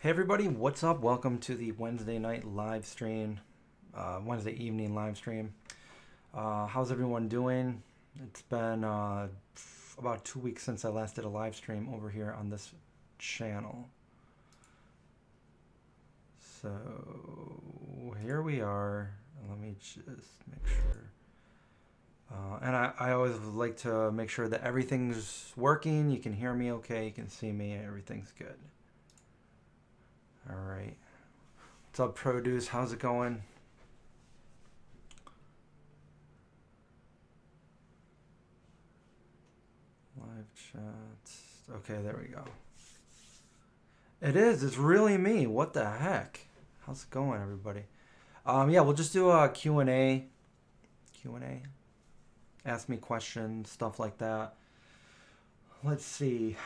Hey everybody, what's up? Welcome to the Wednesday night live stream, Wednesday evening live stream. How's everyone doing? It's been about 2 weeks since I last did a live stream over here on this channel. So here we are. Let me just make sure. And I always like to make sure that everything's working. You can hear me okay, you can see me, everything's good. All right. What's up, Produce? How's it going? Live chat. Okay, there we go. It is. It's really me. What the heck? How's it going, everybody? Yeah, we'll just do a Q&A. Q&A. Ask me questions, stuff like that. Let's see.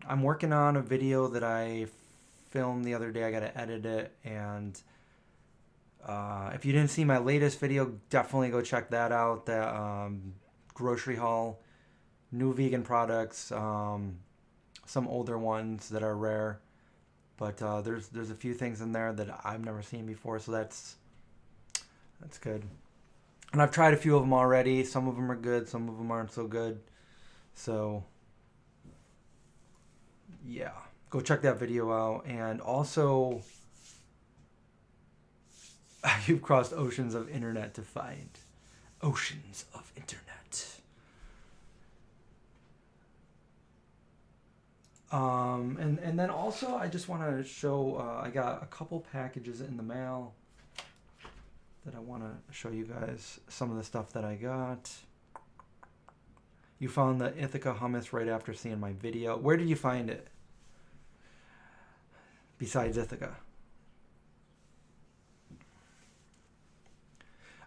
I'm working on a video that I filmed the other day. I got to edit it, and if you didn't see my latest video, definitely go check that out. That grocery haul, new vegan products, some older ones that are rare, but there's a few things in there that I've never seen before, so that's good. And I've tried a few of them already. Some of them are good, some of them aren't so good. So yeah, go check that video out. And also, you've crossed oceans of internet to find oceans of internet. And then also, I just want to show, I got a couple packages in the mail that I want to show you guys some of the stuff that I got. You found the Ithaca hummus right after seeing my video. Where did you find it? Besides Ithaca.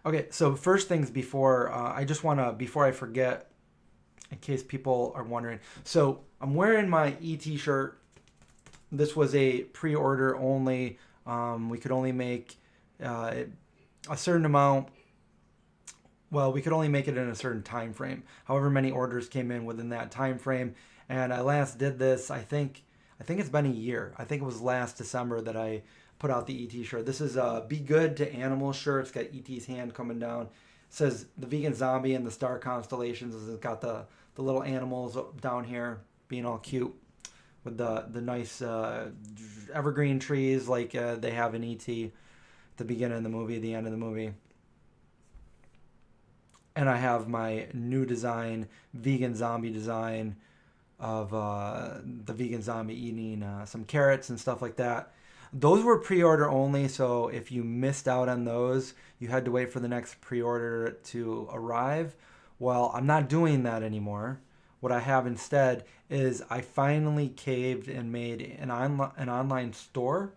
Okay, so first things before, I just want to, before I forget, in case people are wondering. So I'm wearing my ET shirt. This was a pre-order only. We could only make a certain amount. Well, we could only make it in a certain time frame. However many orders came in within that time frame. And I last did this, I think it's been a year. I think it was last December that I put out the ET shirt. This is a Be Good to Animals shirt. It's got ET's hand coming down. It says the vegan zombie and the star constellations. It's got the little animals down here being all cute with the nice evergreen trees like they have in ET at the beginning of the movie, the end of the movie. And I have my new design, vegan zombie design of the vegan zombie eating some carrots and stuff like that. Those were pre-order only, so if you missed out on those, you had to wait for the next pre-order to arrive. Well, I'm not doing that anymore. What I have instead is I finally caved and made an online store.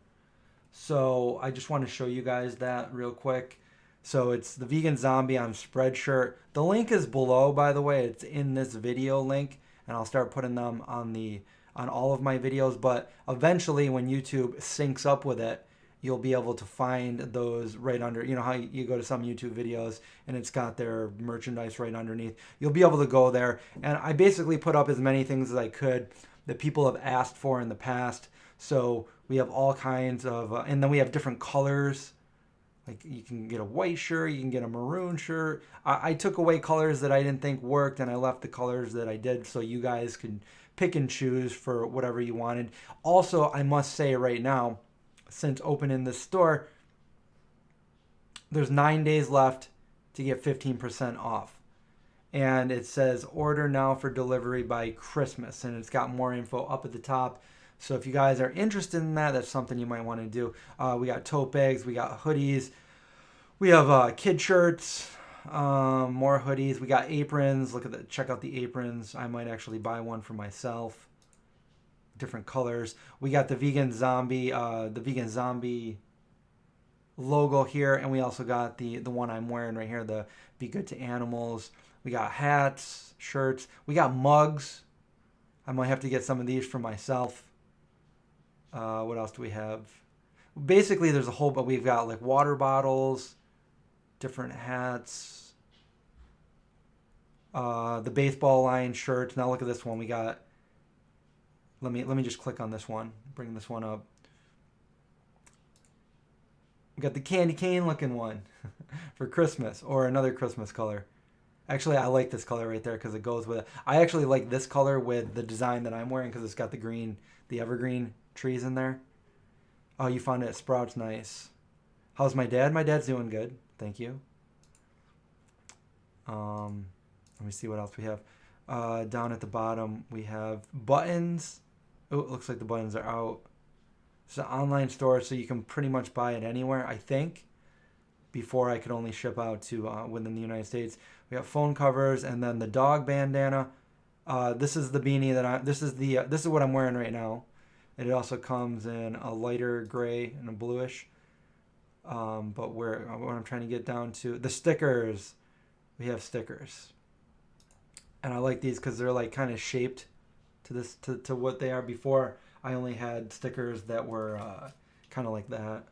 So I just want to show you guys that real quick. So it's the Vegan Zombie on Spreadshirt. The link is below, by the way. It's in this video link, and I'll start putting them on all of my videos. But eventually, when YouTube syncs up with it, you'll be able to find those right under. You know how you go to some YouTube videos and it's got their merchandise right underneath. You'll be able to go there, and I basically put up as many things as I could that people have asked for in the past. So we have all kinds of, and then we have different colors. Like you can get a white shirt, you can get a maroon shirt. I took away colors that I didn't think worked, and I left the colors that I did, so you guys can pick and choose for whatever you wanted. Also, I must say right now, since opening this store, there's 9 days left to get 15% off. And it says order now for delivery by Christmas, and it's got more info up at the top. So if you guys are interested in that, that's something you might want to do. We got tote bags, we got hoodies, we have kid shirts, more hoodies. We got aprons. Check out the aprons. I might actually buy one for myself. Different colors. We got the vegan zombie logo here, and we also got the one I'm wearing right here, the Be Good to Animals. We got hats, shirts. We got mugs. I might have to get some of these for myself. What else do we have? Basically, there's a whole, but we've got like water bottles, different hats, the baseball line shirts. Now look at this one. We got. Let me just click on this one. Bring this one up. We got the candy cane looking one for Christmas, or another Christmas color. Actually, I like this color right there because it goes with it. I actually like this color with the design that I'm wearing because it's got the green, the evergreen trees in there. Oh, you found it at Sprouts. Nice. How's my dad? My dad's doing good. Thank you. Let me see what else we have. Down at the bottom, we have buttons. Oh, it looks like the buttons are out. It's an online store, so you can pretty much buy it anywhere, I think. Before, I could only ship out to within the United States. We have phone covers, and then the dog bandana. This is the beanie that this is what I'm wearing right now. It also comes in a lighter gray and a bluish. But what I'm trying to get down to, the stickers. We have stickers, and I like these because they're like kind of shaped to what they are. Before, I only had stickers that were kind of like that.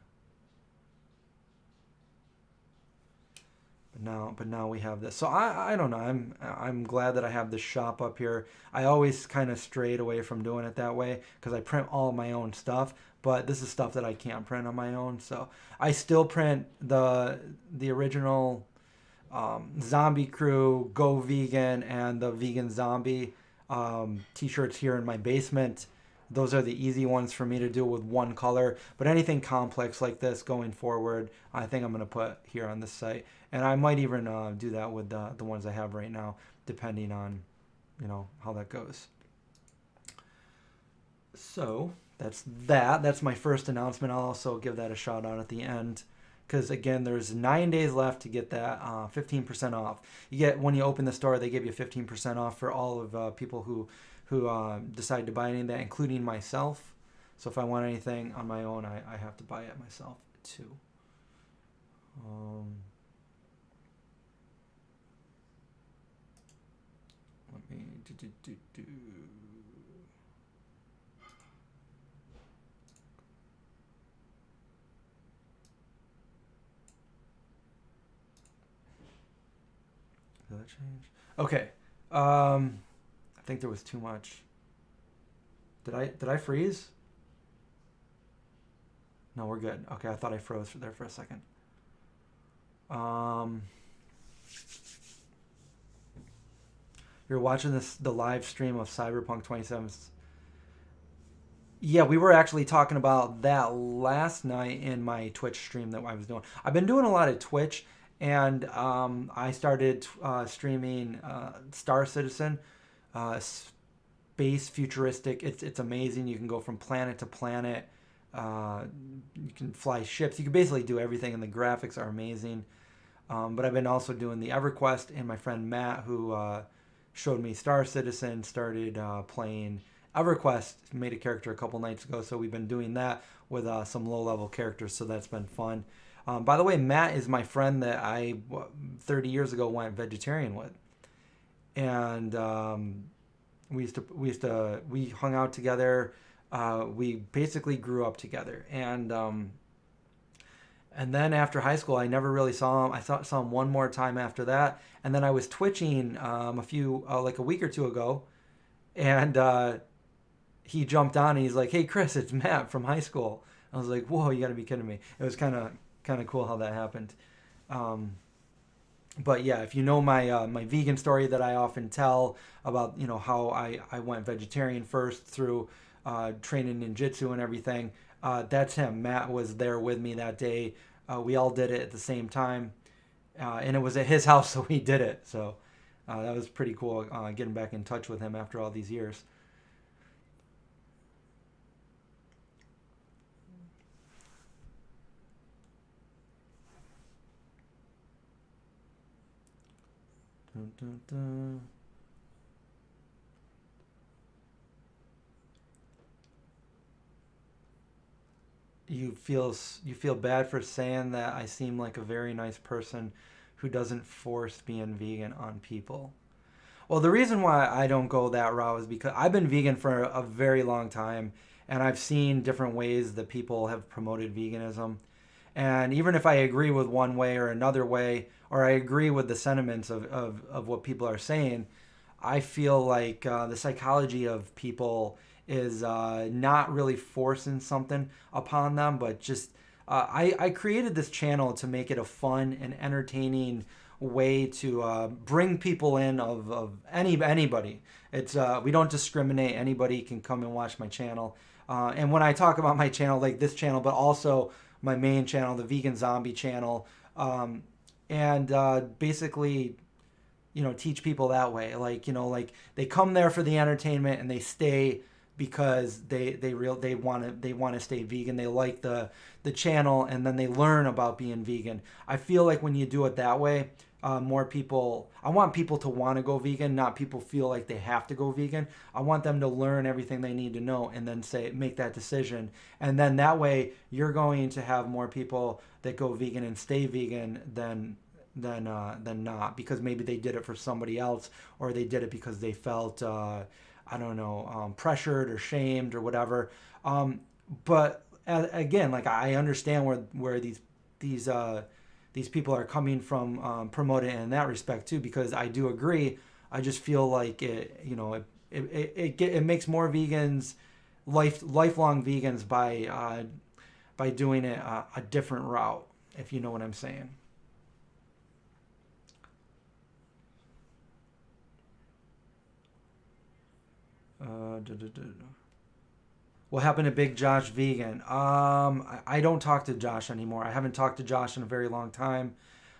But now we have this. So I don't know. I'm glad that I have this shop up here. I always kind of strayed away from doing it that way because I print all of my own stuff. But this is stuff that I can't print on my own. So I still print the original Zombie Crew, Go Vegan, and the Vegan Zombie t-shirts here in my basement. Those are the easy ones for me to do with one color. But anything complex like this going forward, I think I'm going to put here on this site. And I might even do that with the ones I have right now, depending on, how that goes. So that's that. That's my first announcement. I'll also give that a shout out at the end. Because, again, there's 9 days left to get that 15% off. You get, when you open the store, they give you 15% off for all of people who decide to buy any of that, including myself. So if I want anything on my own, I have to buy it myself too. Let me do. Did that change? Okay. I think there was too much. Did I freeze? No, we're good. Okay, I thought I froze there for a second. You're watching the live stream of Cyberpunk 27. Yeah, we were actually talking about that last night in my Twitch stream that I was doing. I've been doing a lot of Twitch, and I started streaming Star Citizen. Space futuristic. It's amazing. You can go from planet to planet. You can fly ships. You can basically do everything, and the graphics are amazing. But I've been also doing the EverQuest, and my friend Matt, who showed me Star Citizen, started playing EverQuest. Made a character a couple nights ago, so we've been doing that with some low-level characters, so that's been fun. By the way, Matt is my friend that I 30 years ago went vegetarian with. And we hung out together. We basically grew up together, and then after high school, I never really saw him. I saw him one more time after that, and then I was twitching like a week or two ago, and he jumped on and he's like, "Hey Chris, it's Matt from high school." I was like, "Whoa, you got to be kidding me!" It was kind of cool how that happened. But yeah, if you know my vegan story that I often tell about, how I went vegetarian first through training ninjutsu and everything, that's him. Matt was there with me that day. We all did it at the same time, and it was at his house, so we did it. So that was pretty cool, getting back in touch with him after all these years. Dun, dun, dun. You feel bad for saying that I seem like a very nice person who doesn't force being vegan on people. Well, the reason why I don't go that route is because I've been vegan for a very long time, and I've seen different ways that people have promoted veganism. And even if I agree with one way or another way, or I agree with the sentiments of what people are saying, I feel like the psychology of people is not really forcing something upon them, but just I created this channel to make it a fun and entertaining way to bring people in of anybody. It's we don't discriminate. Anybody can come and watch my channel. And when I talk about my channel, like this channel, but also my main channel, the Vegan Zombie channel, and basically, teach people that way. Like, like they come there for the entertainment and they stay because they want to stay vegan. They like the channel, and then they learn about being vegan. I feel like when you do it that way, more people. I want people to want to go vegan, not people feel like they have to go vegan. I want them to learn everything they need to know and then make that decision. And then that way, you're going to have more people that go vegan and stay vegan than not, because maybe they did it for somebody else, or they did it because they felt I don't know, pressured or shamed or whatever. But again, like I understand where these people are coming from, promoting it in that respect too, because I do agree. I just feel like it makes more vegans lifelong vegans by doing it a different route, if you know what I'm saying. What happened to Big Josh Vegan? I don't talk to Josh anymore. I haven't talked to Josh in a very long time.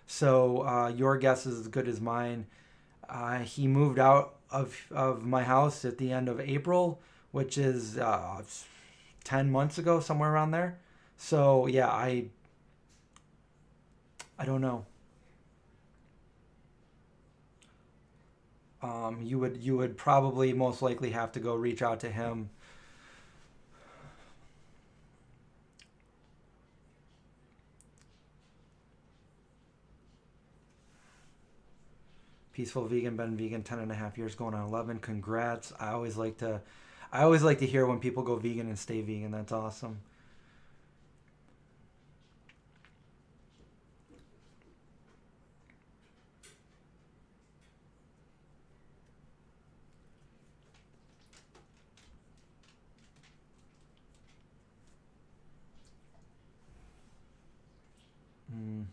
So your guess is as good as mine. He moved out of my house at the end of April, which is 10 months ago, somewhere around there. So yeah, I don't know. You would probably most likely have to go reach out to him. Peaceful vegan, been vegan 10 and a half years, going on 11. Congrats. I always like to hear when people go vegan and stay vegan. That's awesome. Mm,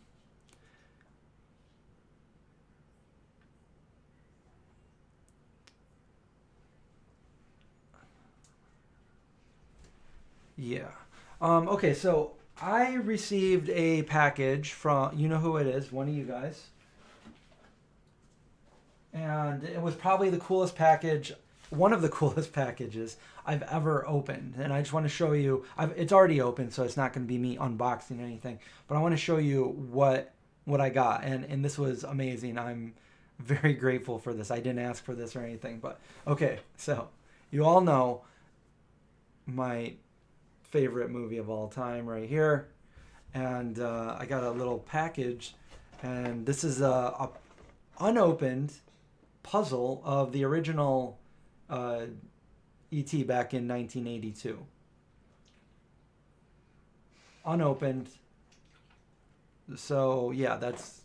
yeah. Okay, so I received a package from, you know who it is, one of you guys. And it was probably the coolest package, one of the coolest packages I've ever opened. And I just want to show you, it's already open, so it's not going to be me unboxing anything, but I want to show you what I got. And this was amazing. I'm very grateful for this. I didn't ask for this or anything, but okay. So you all know my favorite movie of all time right here. And I got a little package, and this is a unopened puzzle of the original ET back in 1982. Unopened. So yeah, it's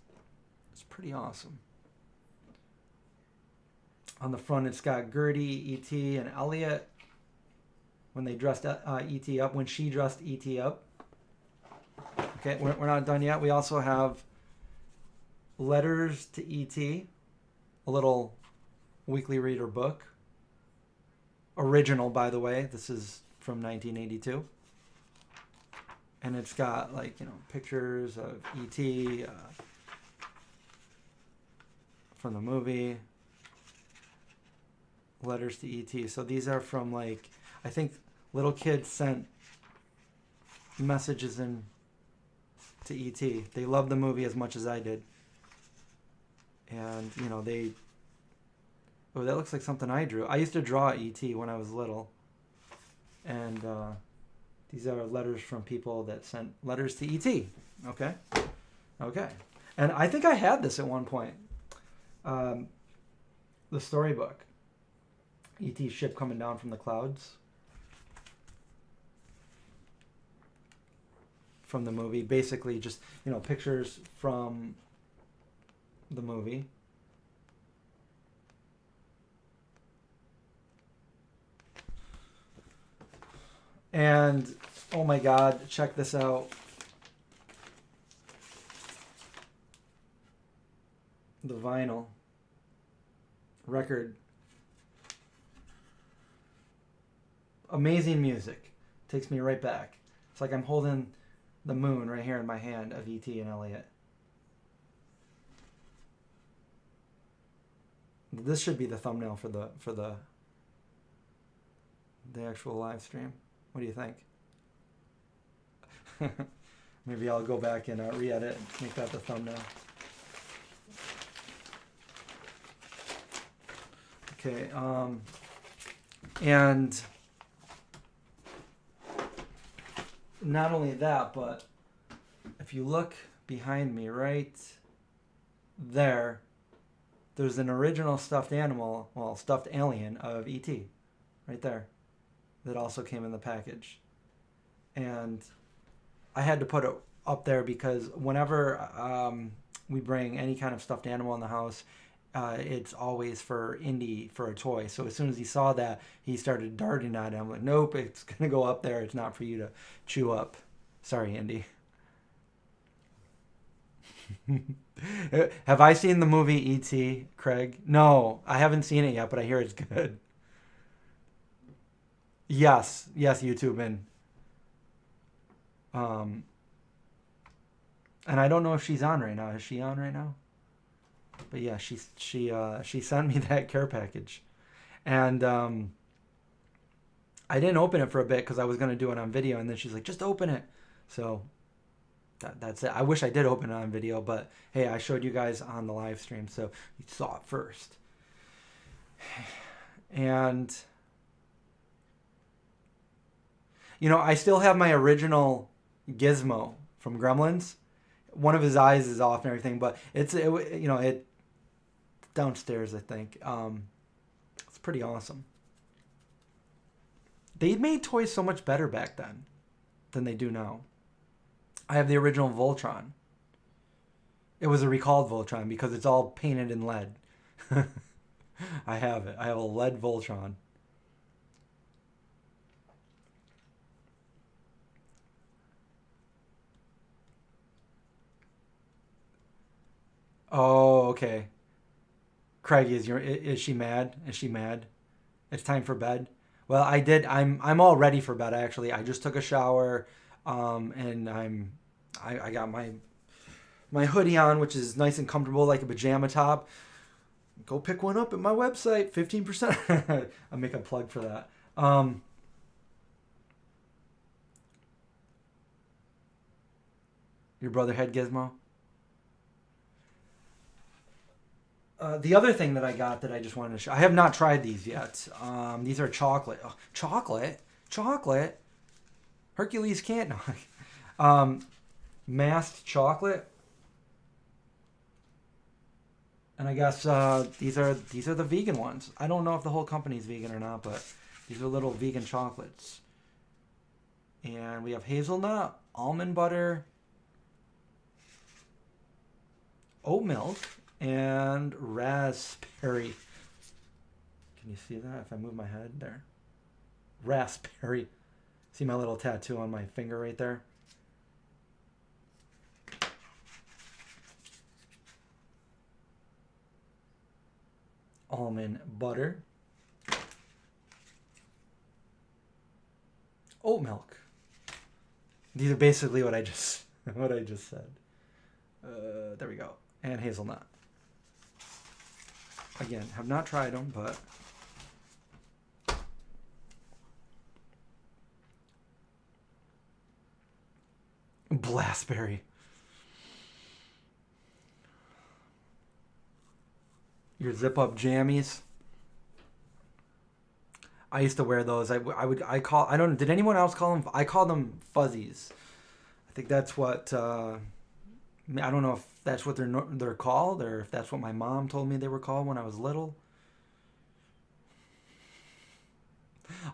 pretty awesome. On the front, it's got Gertie, E.T., and Elliot when they dressed E.T. up, when she dressed E.T. up. Okay, we're not done yet. We also have letters to E.T., a little weekly reader book. Original, by the way. This is from 1982. And it's got, like, pictures of E.T. From the movie. Letters to E.T. So these are from, like, I think little kids sent messages in to E.T. They loved the movie as much as I did. And, oh, that looks like something I drew. I used to draw E.T. when I was little. And these are letters from people that sent letters to E.T. Okay? Okay. And I think I had this at one point. The storybook. E.T. ship coming down from the clouds. From the movie. Basically just, pictures from the movie. And, oh my God, check this out. the vinyl record. Amazing music. Takes me right back. It's like I'm holding the moon right here in my hand of E.T. and Elliot. This should be the thumbnail for the actual live stream. What do you think? Maybe I'll go back and re-edit and make that the thumbnail. Okay, and not only that, but if you look behind me right there, there's an original stuffed animal, well, stuffed alien of E.T. right there that also came in the package. And I had to put it up there because whenever we bring any kind of stuffed animal in the house, it's always for Indy for a toy. So as soon as he saw that, he started darting at it. I'm like, nope, it's going to go up there. It's not for you to chew up. Sorry, Indy. Have I seen the movie E.T., Craig? No, I haven't seen it yet, but I hear it's good. Yes, YouTube and I don't know if she's on right now. Is she on right now? But yeah, she sent me that care package, and I didn't open it for a bit because I was gonna do it on video, and then she's like, just open it. So that's it. I wish I did open it on video, but hey, I showed you guys on the live stream, so you saw it first. And you know, I still have my original Gizmo from Gremlins. One of his eyes is off and everything, but it's downstairs, I think. It's pretty awesome. They made toys so much better back then than they do now. I have the original Voltron. It was a recalled Voltron because it's all painted in lead. I have it. I have a lead Voltron. Oh, okay. Craig, is she mad? Is she mad? It's time for bed. Well, I'm all ready for bed actually. I just took a shower, and I got my hoodie on, which is nice and comfortable like a pajama top. Go pick one up at my website, 15%. I'll make a plug for that. Your brother had Gizmo? The other thing that I got that I just wanted to show, I have not tried these yet. These are chocolate. Oh, chocolate. Hercules can't. No. Masked chocolate. And I guess these are the vegan ones. I don't know if the whole company's vegan or not, but these are little vegan chocolates. And we have hazelnut, almond butter, oat milk, and raspberry. Can you see that if I move my head there? Raspberry. See my little tattoo on my finger right there? Almond butter. Oat milk. These are basically what I just said. There we go. And hazelnut. Again, have not tried them, but Blackberry. Your zip up jammies. I used to wear those. I don't know. Did anyone else call them? I call them fuzzies. I think that's what. I don't know if that's what they're called, or if that's what my mom told me they were called when I was little.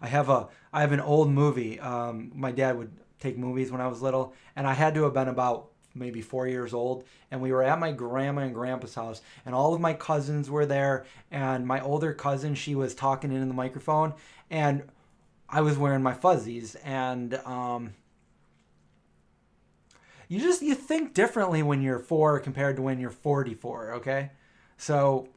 I have an old movie. My dad would take movies when I was little, and I had to have been about maybe 4 years old, and we were at my grandma and grandpa's house, and all of my cousins were there, and my older cousin, she was talking into the microphone, and I was wearing my fuzzies, and you think differently when you're 4 compared to when you're 44, okay? So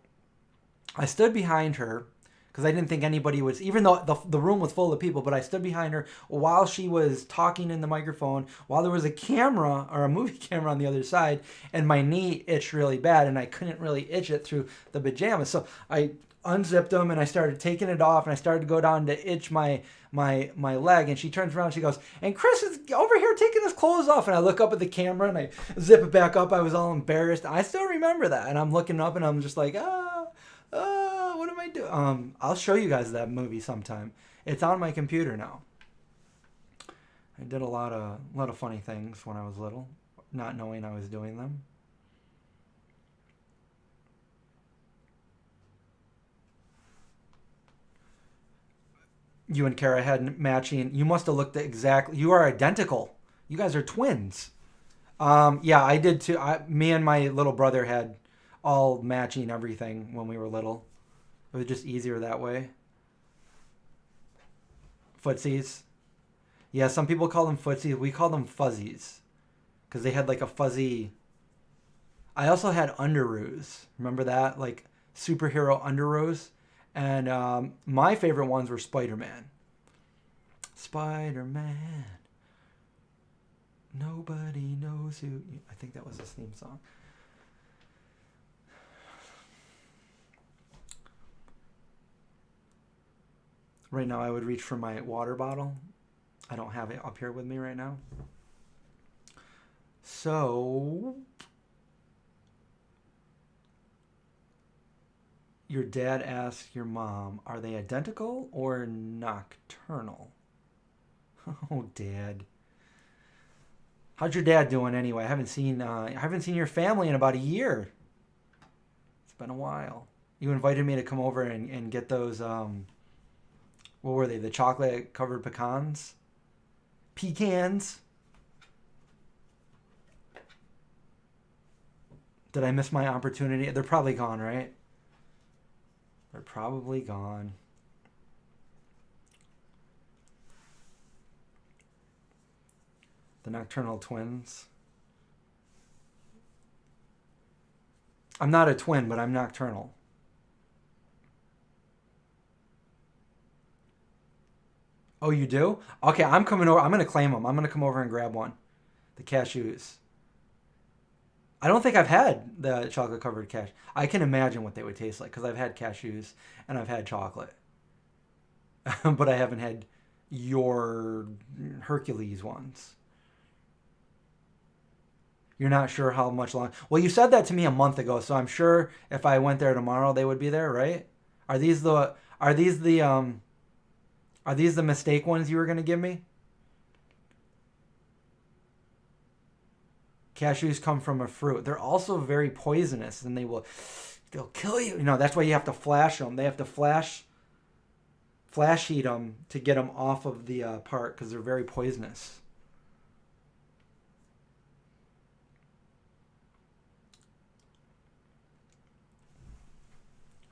I stood behind her because I didn't think anybody was, even though the room was full of people, but I stood behind her while she was talking in the microphone, while there was a camera or a movie camera on the other side, and my knee itched really bad, and I couldn't really itch it through the pajamas. So I unzipped them and I started taking it off, and I started to go down to itch my leg, and she turns around and she goes, and Chris is over here taking his clothes off, and I look up at the camera and I zip it back up. I was all embarrassed. I still remember that, and I'm looking up and I'm just like, what am I doing? I'll show you guys that movie sometime. It's on my computer now. I did a lot of funny things when I was little, not knowing I was doing them. You and Kara had matching. You must have looked exactly. You are identical. You guys are twins. Yeah, I did too. Me and my little brother had all matching everything when we were little. It was just easier that way. Footsies. Yeah, some people call them footsies. We call them fuzzies because they had like a fuzzy. I also had underoos. Remember that? Like superhero underoos. And my favorite ones were Spider-Man. Spider-Man. Nobody knows who. I think that was his theme song. Right now I would reach for my water bottle. I don't have it up here with me right now. So, your dad asks your mom, are they identical or nocturnal? Oh, Dad. How's your dad doing anyway? I haven't seen your family in about a year. It's been a while. You invited me to come over and get those what were they? The chocolate covered pecans? Pecans? Did I miss my opportunity? They're probably gone, right? They're probably gone. The Nocturnal Twins. I'm not a twin, but I'm nocturnal. Oh, you do? Okay, I'm coming over. I'm going to claim them. I'm going to come over and grab one. The cashews. I don't think I've had the chocolate covered cashews. I can imagine what they would taste like because I've had cashews and I've had chocolate. But I haven't had your Hercules ones. You're not sure how much longer. Well, you said that to me a month ago, so I'm sure if I went there tomorrow, they would be there, right? Are these the mistake ones you were going to give me? Cashews come from a fruit. They're also very poisonous, and they'll kill you. You know, that's why you have to flash them. They have to flash heat them to get them off of the part because they're very poisonous.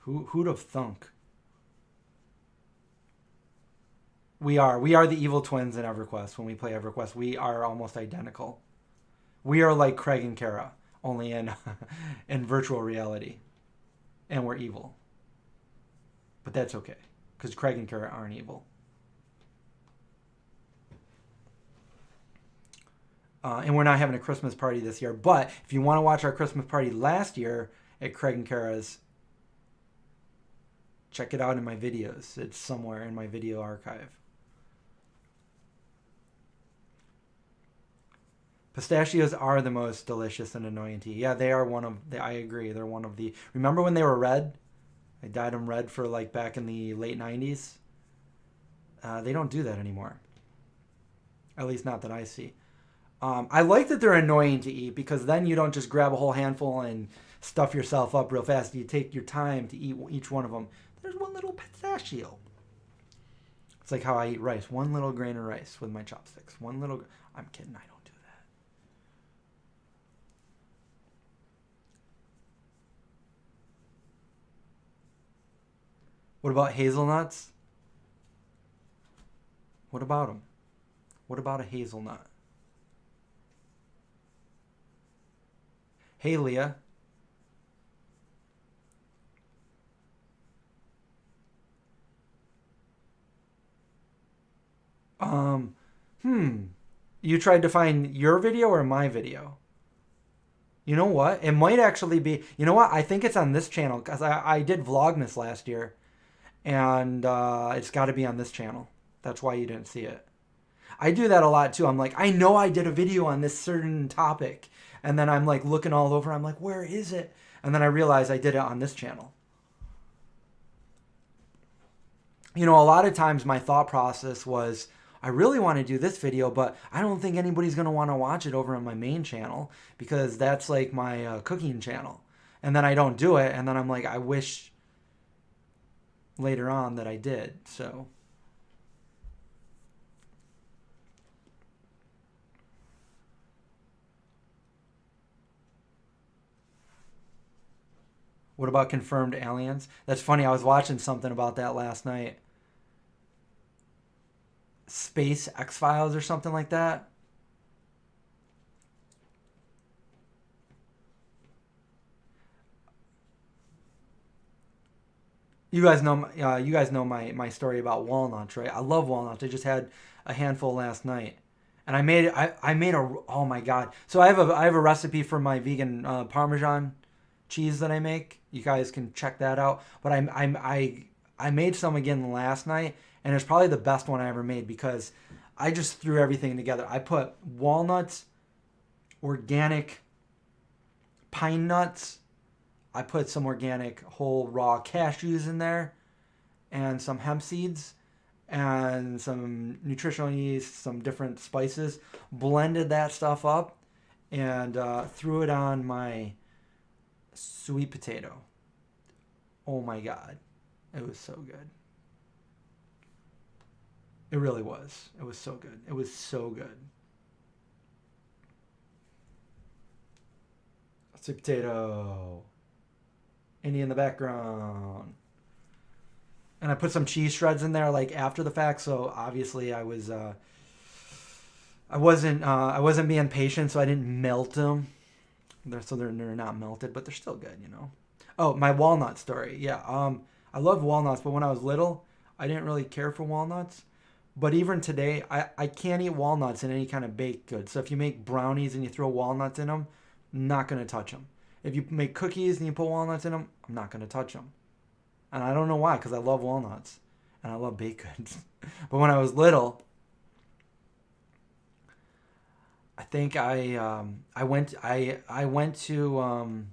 Who'd have thunk? We are the evil twins in EverQuest. When we play EverQuest, we are almost identical. We are like Craig and Kara, only in in virtual reality, and we're evil. But that's okay, because Craig and Kara aren't evil. And we're not having a Christmas party this year. But if you want to watch our Christmas party last year at Craig and Kara's, check it out in my videos. It's somewhere in my video archive. Pistachios are the most delicious and annoying tea. Yeah, they are I agree. They're one of the... Remember when they were red? I dyed them red for like back in the late 90s. They don't do that anymore. At least not that I see. I like that they're annoying to eat because then you don't just grab a whole handful and stuff yourself up real fast. You take your time to eat each one of them. There's one little pistachio. It's like how I eat rice. One little grain of rice with my chopsticks. One little... I'm kidding. I don't do that. What about hazelnuts? What about them? What about a hazelnut? Hey, Leah. Um, you tried to find your video or my video? You know what? It might actually be. You know what? I think it's on this channel because I did Vlogmas last year, and it's got to be on this channel. That's why you didn't see it. I do that a lot too. I'm like, I know I did a video on this certain topic, and then I'm like looking all over. I'm like, where is it? And then I realize I did it on this channel. You know, a lot of times my thought process was, I really want to do this video, but I don't think anybody's going to want to watch it over on my main channel because that's like my cooking channel. And then I don't do it, and then I'm like, I wish later on that I did. So what about confirmed aliens? That's funny. I was watching something about that last night. Space X-Files or something like that. You guys know my story about walnuts, right? I love walnuts. I just had a handful last night, and I made a, oh my god. So I have a recipe for my vegan Parmesan cheese that I make. You guys can check that out. But I made some again last night, and it's probably the best one I ever made because I just threw everything together. I put walnuts, organic pine nuts. I put some organic whole raw cashews in there, and some hemp seeds, and some nutritional yeast, some different spices. Blended that stuff up, and threw it on my sweet potato. Oh my god, it was so good. It really was. It was so good. It was so good. Sweet potato. Indy in the background. And I put some cheese shreds in there like after the fact, so obviously I wasn't being patient, so I didn't melt them. They're not melted, but they're still good, you know. Oh, my walnut story. Yeah. I love walnuts, but when I was little, I didn't really care for walnuts. But even today, I can't eat walnuts in any kind of baked good. So if you make brownies and you throw walnuts in them, I'm not going to touch them. If you make cookies and you put walnuts in them, I'm not going to touch them. And I don't know why, because I love walnuts and I love baked goods. But when I was little, I think I went to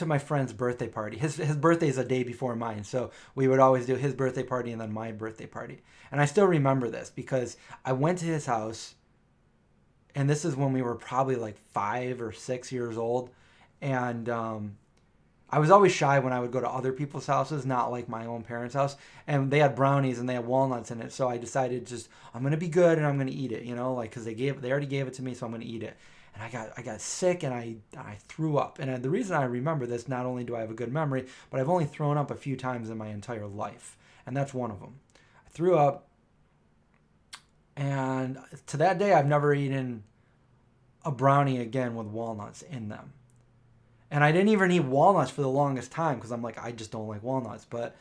my friend's birthday party. His birthday is a day before mine, so we would always do his birthday party and then my birthday party. And I still remember this because I went to his house, and this is when we were probably like 5 or 6 years old, and I was always shy when I would go to other people's houses, not like my own parents' house. And they had brownies and they had walnuts in it, so I decided just I'm gonna be good and I'm gonna eat it, you know, like because they already gave it to me, so I'm gonna eat it. And I got sick and I threw up. And the reason I remember this, not only do I have a good memory, but I've only thrown up a few times in my entire life, and that's one of them. I threw up, and to that day I've never eaten a brownie again with walnuts in them. And I didn't even eat walnuts for the longest time because I'm like, I just don't like walnuts. But,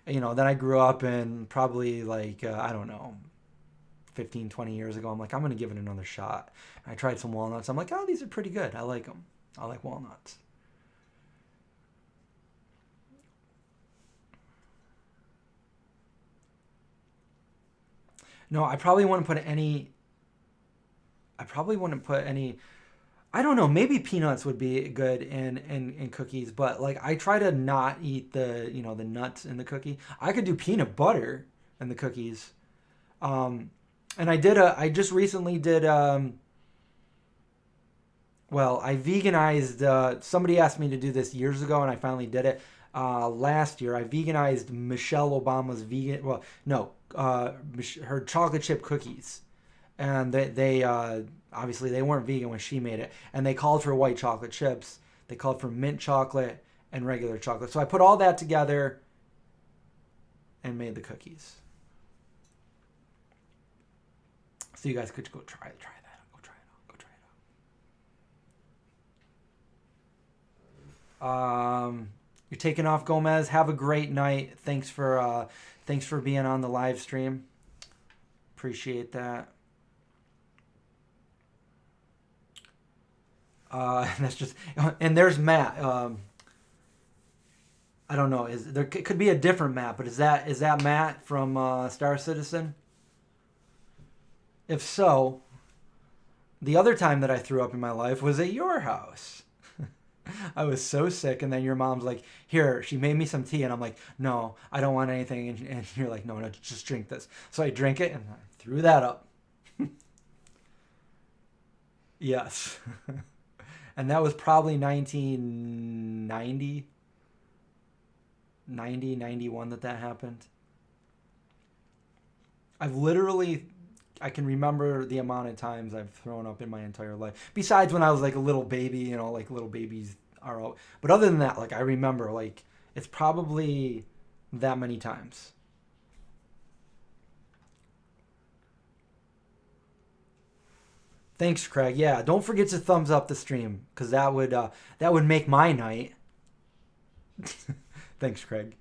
you know, then I grew up and probably like, I don't know, 15, 20 years ago, I'm like, I'm going to give it another shot. I tried some walnuts. I'm like, oh, these are pretty good. I like them. I like walnuts. No, I probably wouldn't put any, I probably wouldn't put any, I don't know, maybe peanuts would be good in cookies, but like I try to not eat the, you know, the nuts in the cookie. I could do peanut butter in the cookies. Um, and I just recently did, well, I veganized, somebody asked me to do this years ago and I finally did it. Last year, I veganized Michelle Obama's vegan, well, no, her chocolate chip cookies. And they obviously they weren't vegan when she made it, and they called for white chocolate chips. They called for mint chocolate and regular chocolate. So I put all that together and made the cookies. So you guys could go try that. Go try it out. Go try it out. You're taking off, Gomez. Have a great night. Thanks for being on the live stream. Appreciate that. That's just, and there's Matt. I don't know. Is there could be a different Matt, but is that Matt from Star Citizen? If so, the other time that I threw up in my life was at your house. I was so sick, and then your mom's like, "Here," she made me some tea, and I'm like, "No, I don't want anything." And you're like, "No, no, just drink this." So I drank it, and I threw that up. Yes. And that was probably 1990, 91 that happened. I can remember the amount of times I've thrown up in my entire life. Besides when I was like a little baby, like little babies are all. But other than that, like I remember, like it's probably that many times. Thanks, Craig. Yeah, don't forget to thumbs up the stream because that would make my night. Thanks, Craig.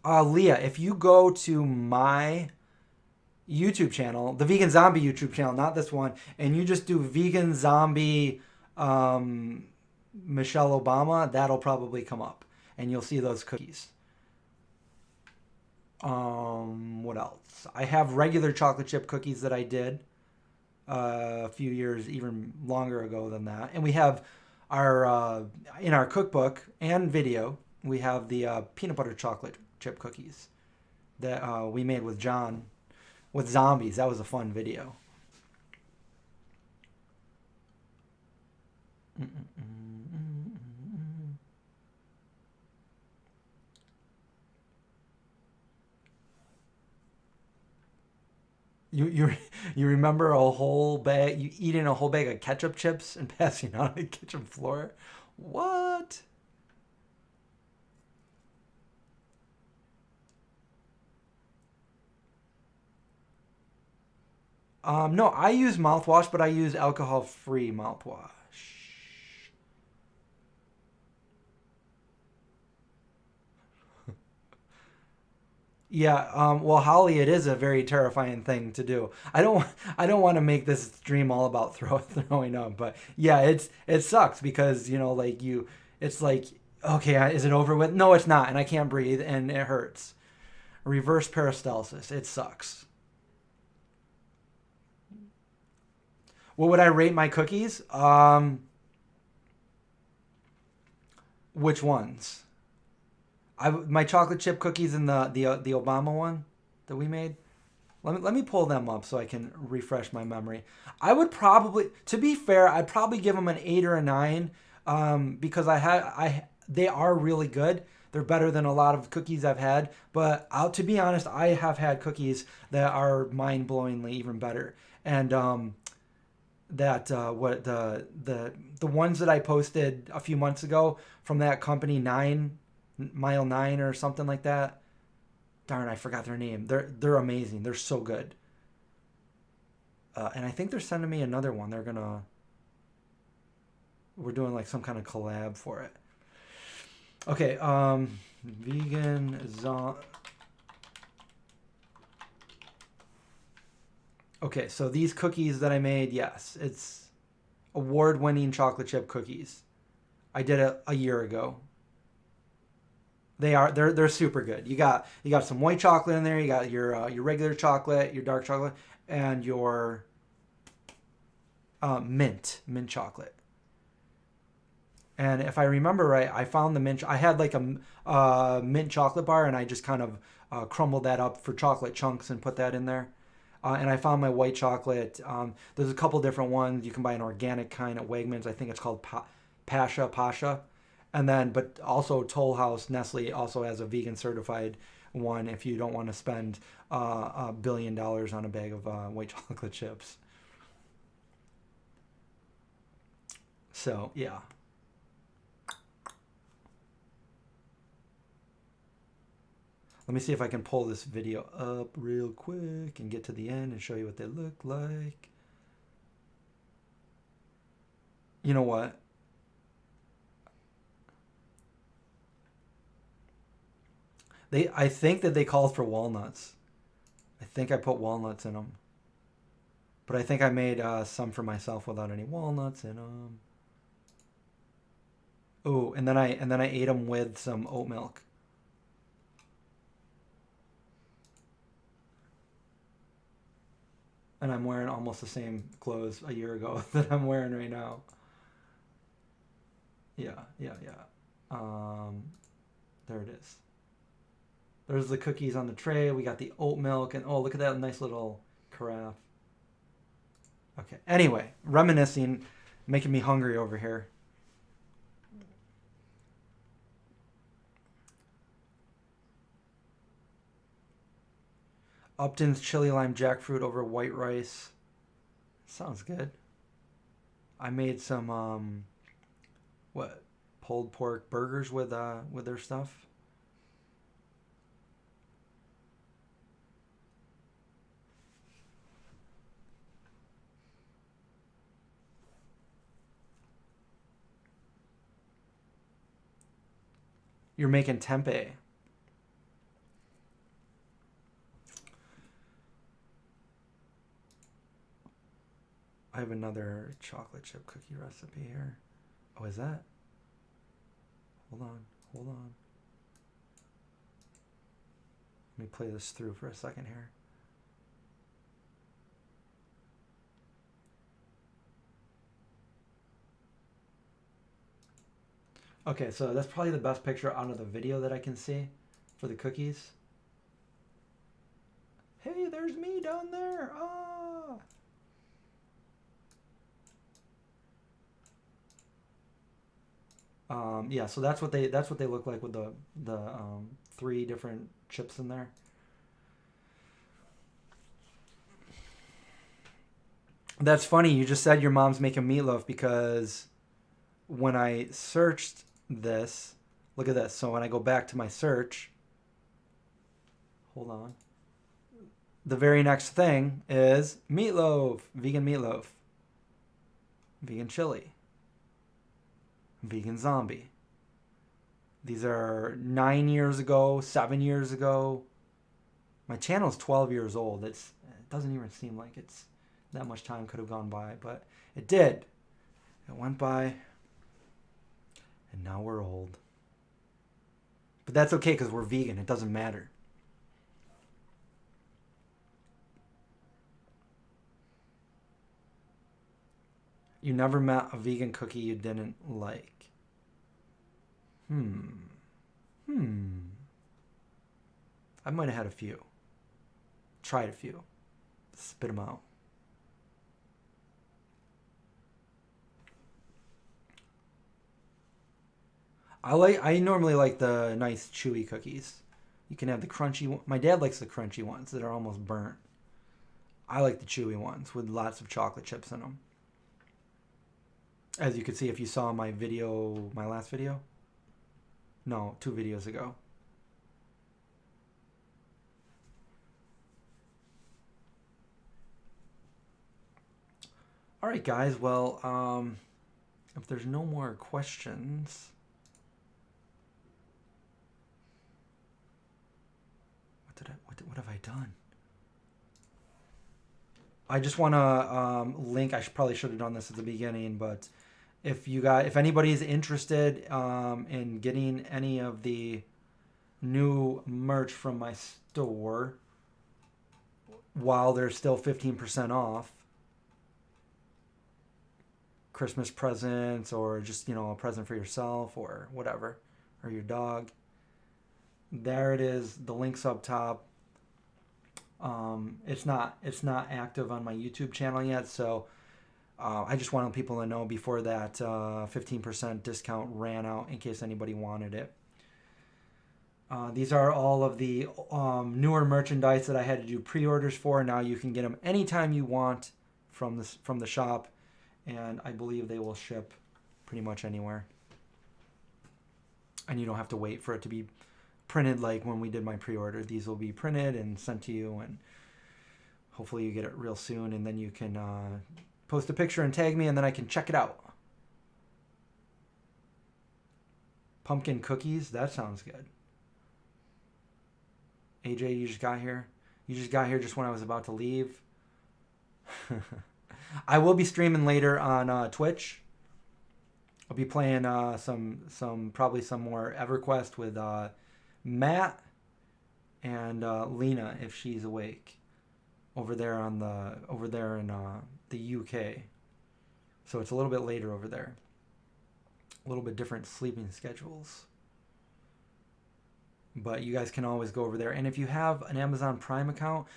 Leah, if you go to my YouTube channel, the Vegan Zombie YouTube channel, not this one, and you just do Vegan Zombie Michelle Obama, that'll probably come up, and you'll see those cookies. What else? I have regular chocolate chip cookies that I did a few years, even longer ago than that, and we have our in our cookbook and video, we have the peanut butter chocolate chip cookies that we made with John with zombies. That was a fun video. You remember a whole bag? You eating a whole bag of ketchup chips and passing out on the kitchen floor? What? No, I use mouthwash, but I use alcohol-free mouthwash. Yeah, well, Holly, it is a very terrifying thing to do. I don't want to make this stream all about throwing up, but yeah, it sucks because like it's like okay, is it over with? No, it's not, and I can't breathe, and it hurts. Reverse peristalsis, it sucks. What would I rate my cookies? Which ones? My chocolate chip cookies and the Obama one that we made. Let me pull them up so I can refresh my memory. I would probably, to be fair, I'd probably give them an 8 or a 9, because they are really good. They're better than a lot of cookies I've had. But to be honest, I have had cookies that are mind-blowingly even better. And that what the ones that I posted a few months ago from that company, Mile 9 or something like that. Darn, I forgot their name. They're amazing. They're so good. And I think they're sending me another one. We're doing like some kind of collab for it. Okay, vegan Okay, so these cookies that I made, yes, it's award-winning chocolate chip cookies. I did it a year ago. They're super good. You got some white chocolate in there. You got your regular chocolate, your dark chocolate, and your mint chocolate. And if I remember right, I found the mint. I had like a mint chocolate bar, and I just kind of crumbled that up for chocolate chunks and put that in there. And I found my white chocolate. There's a couple different ones. You can buy an organic kind at Wegmans. I think it's called Pasha. And then, but also Toll House Nestle also has a vegan certified one if you don't want to spend $1 billion on a bag of white chocolate chips. So, yeah. Let me see if I can pull this video up real quick and get to the end and show you what they look like. You know what? I think that they called for walnuts. I think I put walnuts in them. But I think I made some for myself without any walnuts in them. Oh, and then I ate them with some oat milk. And I'm wearing almost the same clothes a year ago that I'm wearing right now. Yeah. There it is. There's the cookies on the tray. We got the oat milk, and oh, look at that nice little carafe. Okay. Anyway, reminiscing, making me hungry over here. Upton's chili lime jackfruit over white rice. Sounds good. I made some pulled pork burgers with their stuff. You're making tempeh. I have another chocolate chip cookie recipe here. Oh, is that? Hold on. Let me play this through for a second here. Okay, so that's probably the best picture out of the video that I can see for the cookies. Hey, there's me down there. Ah. Yeah, so that's what they look like with the 3 different chips in there. That's funny. You just said your mom's making meatloaf, because when I searched this, look at this. So when I go back to my search, hold on. The very next thing is meatloaf, vegan chili, vegan zombie. These are 9 years ago, 7 years ago. My channel's 12 years old. It doesn't even seem like it's that much time could have gone by, but it did. It went by, and now we're old. But that's okay, because we're vegan. It doesn't matter. You never met a vegan cookie you didn't like. I might have had a few. Tried a few. Spit them out. I normally like the nice chewy cookies. You can have the crunchy one. My dad likes the crunchy ones that are almost burnt. I like the chewy ones with lots of chocolate chips in them. As you can see if you saw my video, my last video. No, 2 videos ago. All right, guys. Well, if there's no more questions, what have I done? I just want to link. Probably should have done this at the beginning, but if anybody's interested in getting any of the new merch from my store while they're still 15% off, Christmas presents, or just, a present for yourself or whatever, or your dog, there it is. The link's up top. It's not active on my YouTube channel yet, so I just wanted people to know before that 15% discount ran out, in case anybody wanted it. These are all of the newer merchandise that I had to do pre-orders for. Now you can get them anytime you want from the shop, and I believe they will ship pretty much anywhere. And you don't have to wait for it to be printed like when we did my pre-order. These will be printed and sent to you, and hopefully you get it real soon, and then you can post a picture and tag me, and then I can check it out. Pumpkin cookies, that sounds good. AJ, you just got here. You just got here just when I was about to leave. I will be streaming later on Twitch. I'll be playing probably some more EverQuest with Matt and Lena if she's awake over there in the UK. So it's a little bit later over there. A little bit different sleeping schedules. But you guys can always go over there. And if you have an Amazon Prime account,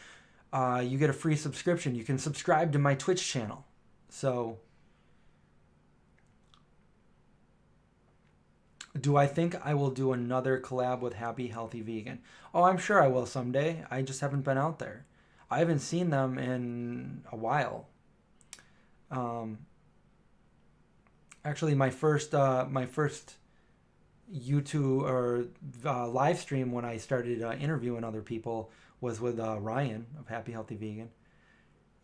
you get a free subscription. You can subscribe to my Twitch channel. So, do I think I will do another collab with Happy Healthy Vegan? Oh, I'm sure I will someday. I just haven't been out there. I haven't seen them in a while. Actually, my first YouTube or live stream when I started interviewing other people was with Ryan of Happy Healthy Vegan,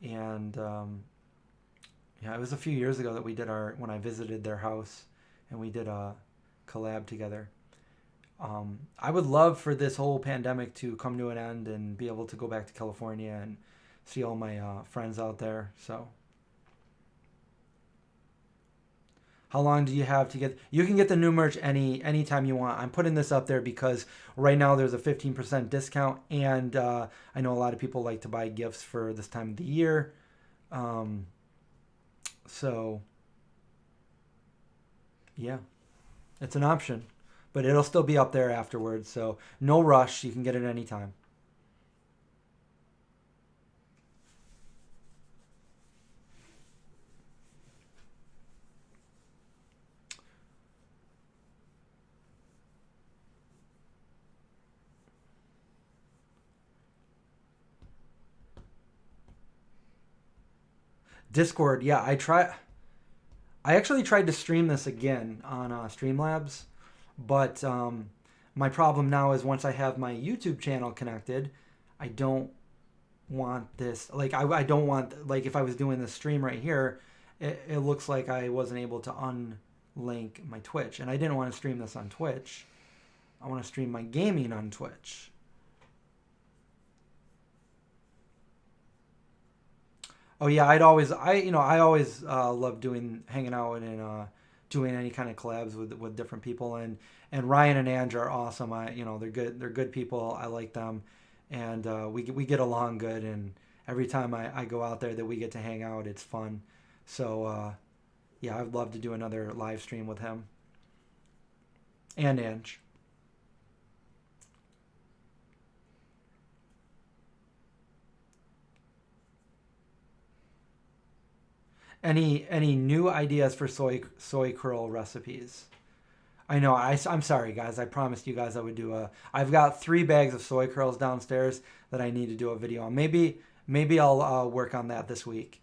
and yeah, it was a few years ago that we did when I visited their house and we did a collab together. I would love for this whole pandemic to come to an end and be able to go back to California and see all my friends out there. So. How long do you have to get? You can get the new merch anytime you want. I'm putting this up there because right now there's a 15% discount, and I know a lot of people like to buy gifts for this time of the year. So, yeah, it's an option, but it'll still be up there afterwards. So no rush. You can get it anytime. Discord, yeah, I actually tried to stream this again on Streamlabs, but my problem now is once I have my YouTube channel connected, I don't want this. Like, I don't want, like, if I was doing this stream right here, it looks like I wasn't able to unlink my Twitch, and I didn't want to stream this on Twitch. I want to stream my gaming on Twitch. Oh yeah, I always love hanging out and doing any kind of collabs with different people, and Ryan and Ange are awesome. They're good people. I like them, and we get along good. And every time I go out there that we get to hang out, it's fun. So yeah, I'd love to do another live stream with him and Ange. Any new ideas for soy curl recipes? I know I'm sorry guys. I promised you guys I would do I've got 3 bags of soy curls downstairs that I need to do a video on. Maybe I'll work on that this week.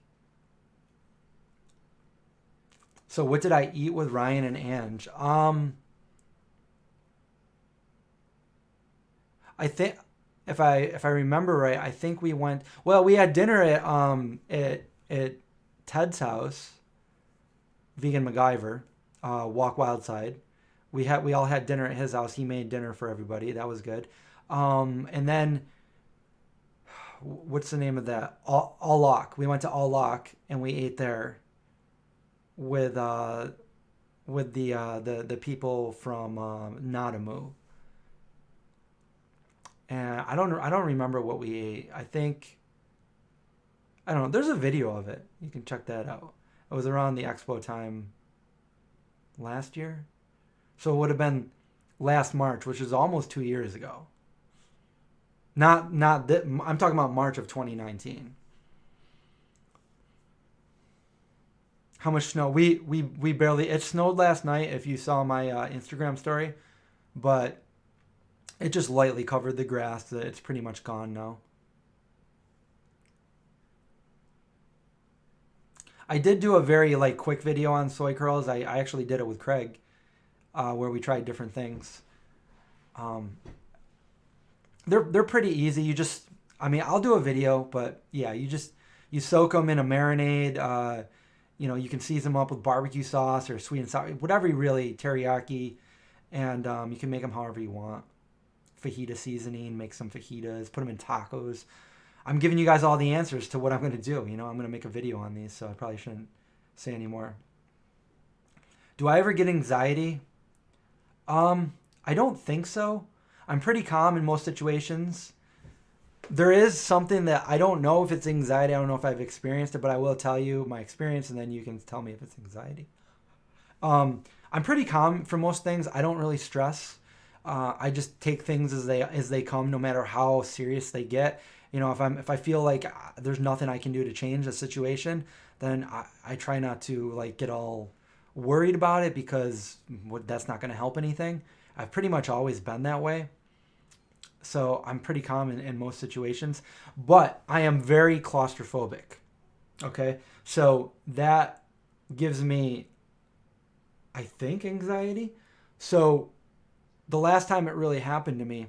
So what did I eat with Ryan and Ange? I think if I remember right, I think we had dinner at Ted's house, Vegan MacGyver, Walk Wild Side. We all had dinner at his house. He made dinner for everybody. That was good. And then what's the name of that? All We went to All and we ate there with the people from Nadamu. And I don't remember what we ate. I don't know. There's a video of it. You can check that out. It was around the expo time last year. So it would have been last March, which is almost 2 years ago. I'm talking about March of 2019. How much snow? We barely, it snowed last night if you saw my Instagram story, but it just lightly covered the grass. It's pretty much gone now. I did do a very quick video on soy curls. I actually did it with Craig, where we tried different things. They're pretty easy. I'll do a video, but yeah, you soak them in a marinade. You can season them up with barbecue sauce or sweet and sour, whatever teriyaki, and you can make them however you want. Fajita seasoning, make some fajitas, put them in tacos. I'm giving you guys all the answers to what I'm going to do. I'm going to make a video on these, so I probably shouldn't say anymore. Do I ever get anxiety? I don't think so. I'm pretty calm in most situations. There is something that I don't know if it's anxiety. I don't know if I've experienced it, but I will tell you my experience, and then you can tell me if it's anxiety. I'm pretty calm for most things. I don't really stress. I just take things as they come, no matter how serious they get. If I feel like there's nothing I can do to change the situation, then I try not to like get all worried about it, because that's not going to help anything. I've pretty much always been that way. So I'm pretty calm in most situations, but I am very claustrophobic. Okay. So that gives me, I think, anxiety. So the last time it really happened to me,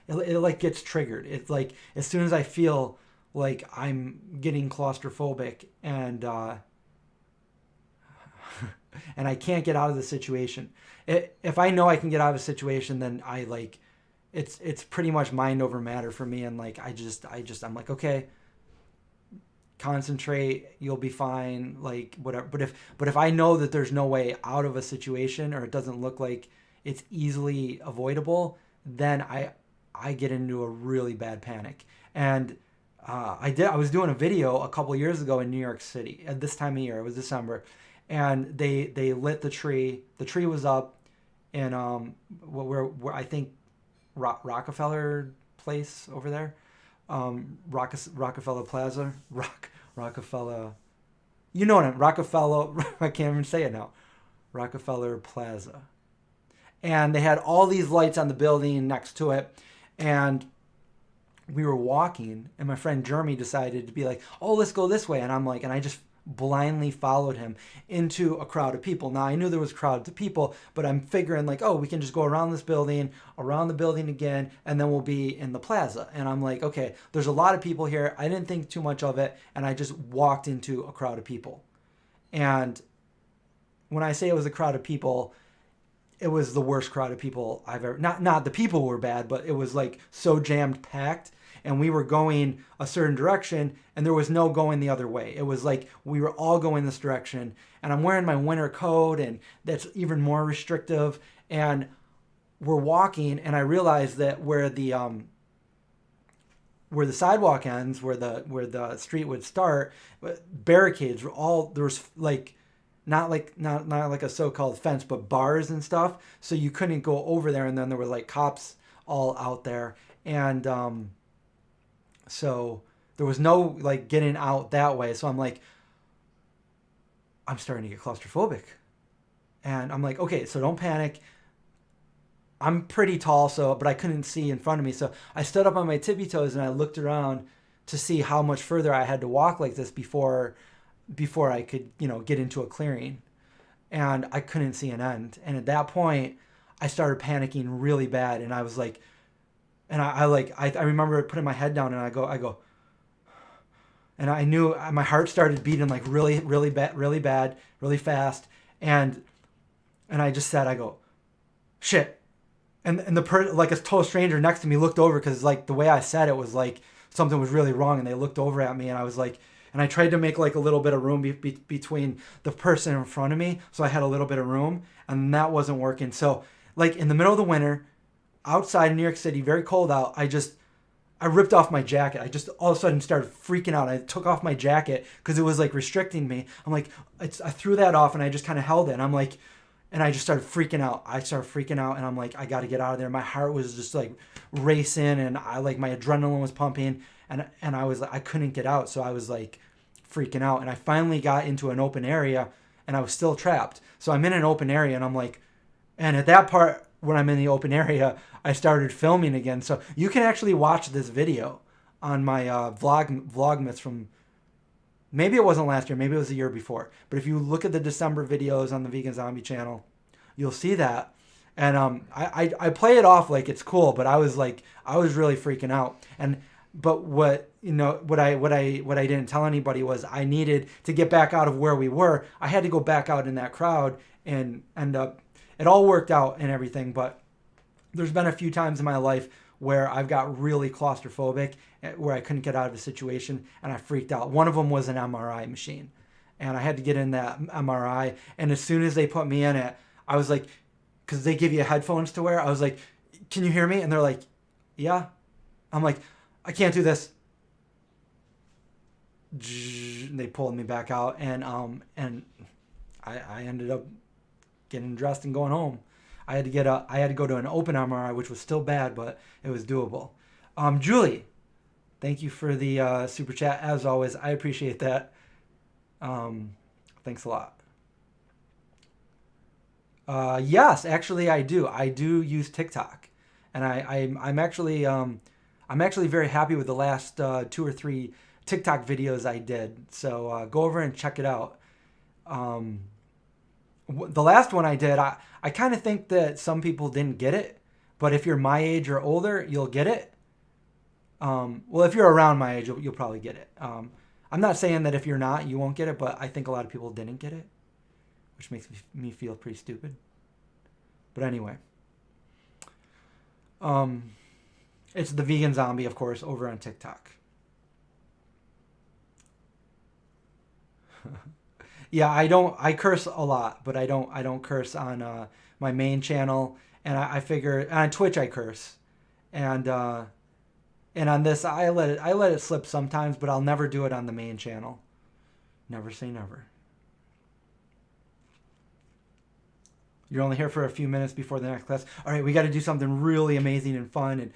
it like gets triggered. It's like as soon as I feel like I'm getting claustrophobic and and I can't get out of the situation. If I know I can get out of a situation, then I like it's pretty much mind over matter for me, and like I'm like, okay, concentrate, you'll be fine, like whatever. But if I know that there's no way out of a situation, or it doesn't look like it's easily avoidable, then I get into a really bad panic. And I was doing a video a couple years ago in New York City at this time of year. It was December, and they lit the tree. The tree was up in where I think Rockefeller Place over there, Rockefeller Plaza, Rockefeller. You know what Rockefeller. I can't even say it now. Rockefeller Plaza. And they had all these lights on the building next to it, and we were walking, and my friend Jeremy decided to be like, oh, let's go this way. And I'm like, and I just blindly followed him into a crowd of people. Now, I knew there was crowds of people, but I'm figuring like, oh, we can just go around this building, around the building again, and then we'll be in the plaza. And I'm like, okay, there's a lot of people here. I didn't think too much of it, and I just walked into a crowd of people. And when I say it was a crowd of people, it was the worst crowd of people I've ever, not the people were bad, but it was like so jammed packed, and we were going a certain direction and there was no going the other way. It was like we were all going this direction, and I'm wearing my winter coat, and that's even more restrictive. And we're walking, and I realized that where the sidewalk ends, where the street would start, barricades were all, there was like, not like a so-called fence, but bars and stuff, so you couldn't go over there. And then there were like cops all out there, and so there was no like getting out that way. So I'm like, I'm starting to get claustrophobic, and I'm like, okay, so don't panic. I'm pretty tall, but I couldn't see in front of me, so I stood up on my tippy toes and I looked around to see how much further I had to walk like this before I could, get into a clearing. And I couldn't see an end. And at that point, I started panicking really bad. And I was like, and I remember putting my head down, and I go, and I knew my heart started beating like really, really bad, really fast. And I just said, I go, shit. And like a total stranger next to me looked over, because like the way I said it was like something was really wrong, and they looked over at me, and I was like, and I tried to make like a little bit of room between the person in front of me, so I had a little bit of room, and that wasn't working. So like in the middle of the winter, outside in New York City, very cold out, I ripped off my jacket. I just all of a sudden started freaking out. I took off my jacket because it was like restricting me. I'm like, I threw that off, and I just kind of held it. And I'm like, and I just started freaking out. And I'm like, I got to get out of there. My heart was just like racing, and my adrenaline was pumping, and I was like, I couldn't get out. So I was like freaking out, and I finally got into an open area, and I was still trapped. So I'm in an open area, and I'm like, and at that part when I'm in the open area, I started filming again. So you can actually watch this video on my Vlogmas from, maybe it wasn't last year, maybe it was the year before. But if you look at the December videos on the Vegan Zombie channel, you'll see that. And I play it off like it's cool, but I was really freaking out. But what I didn't tell anybody was I needed to get back out of where we were. I had to go back out in that crowd and end up, it all worked out and everything. But there's been a few times in my life where I've got really claustrophobic, where I couldn't get out of a situation and I freaked out. One of them was an MRI machine, and I had to get in that MRI. And as soon as they put me in it, I was like, because they give you headphones to wear, I was like, can you hear me? And they're like, yeah. I'm like, I can't do this. And they pulled me back out, and I ended up getting dressed and going home. I had to go to an open MRI, which was still bad, but it was doable. Julie, thank you for the super chat. As always, I appreciate that. Thanks a lot. Yes, actually, I do. I do use TikTok, and I'm actually very happy with the last 2 or 3 TikTok videos I did. So go over and check it out. The last one I did, I kind of think that some people didn't get it, but if you're my age or older, you'll get it. Well, if you're around my age, you'll probably get it. I'm not saying that if you're not, you won't get it, but I think a lot of people didn't get it, which makes me feel pretty stupid. But anyway, it's the vegan zombie, of course, over on TikTok. Yeah, I curse a lot, but I don't curse on my main channel, and I figure on Twitch I curse, and on this I let it slip sometimes, but I'll never do it on the main channel. Never say never. You're only here for a few minutes before the next class. All right, we got to do something really amazing and fun. And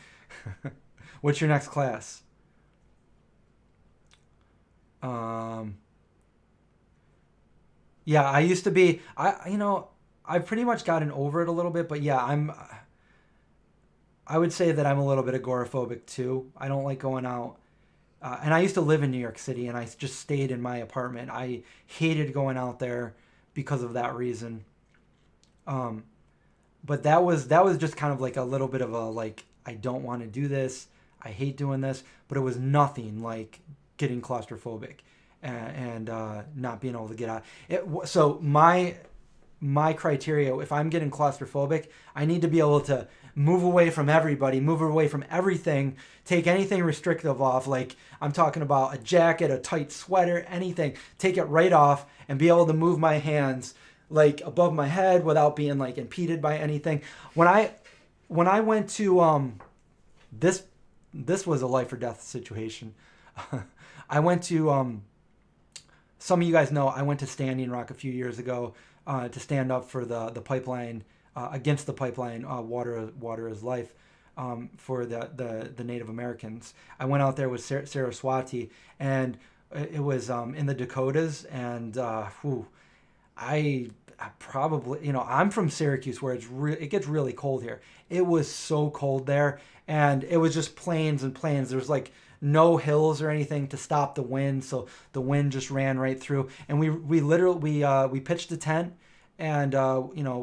what's your next class? Yeah, I used to be. I've pretty much gotten over it a little bit, but yeah, I would say that I'm a little bit agoraphobic too. I don't like going out. And I used to live in New York City, and I just stayed in my apartment. I hated going out there because of that reason. But that was just kind of like a little bit of a, like, I don't want to do this. I hate doing this, but it was nothing like getting claustrophobic and not being able to get out. So my criteria, if I'm getting claustrophobic, I need to be able to move away from everybody, move away from everything, take anything restrictive off. Like, I'm talking about a jacket, a tight sweater, anything, take it right off and be able to move my hands like above my head without being like impeded by anything. When I went to this was a life or death situation. I went to some of you guys know I went to Standing Rock a few years ago to stand up for the pipeline, against the pipeline, water is life, for the Native Americans. I went out there with Saraswati, and it was in the Dakotas, and I probably, I'm from Syracuse, where it gets really cold here. It was so cold there, and it was just plains and plains. There's like no hills or anything to stop the wind, so the wind just ran right through. And we literally we pitched a tent, and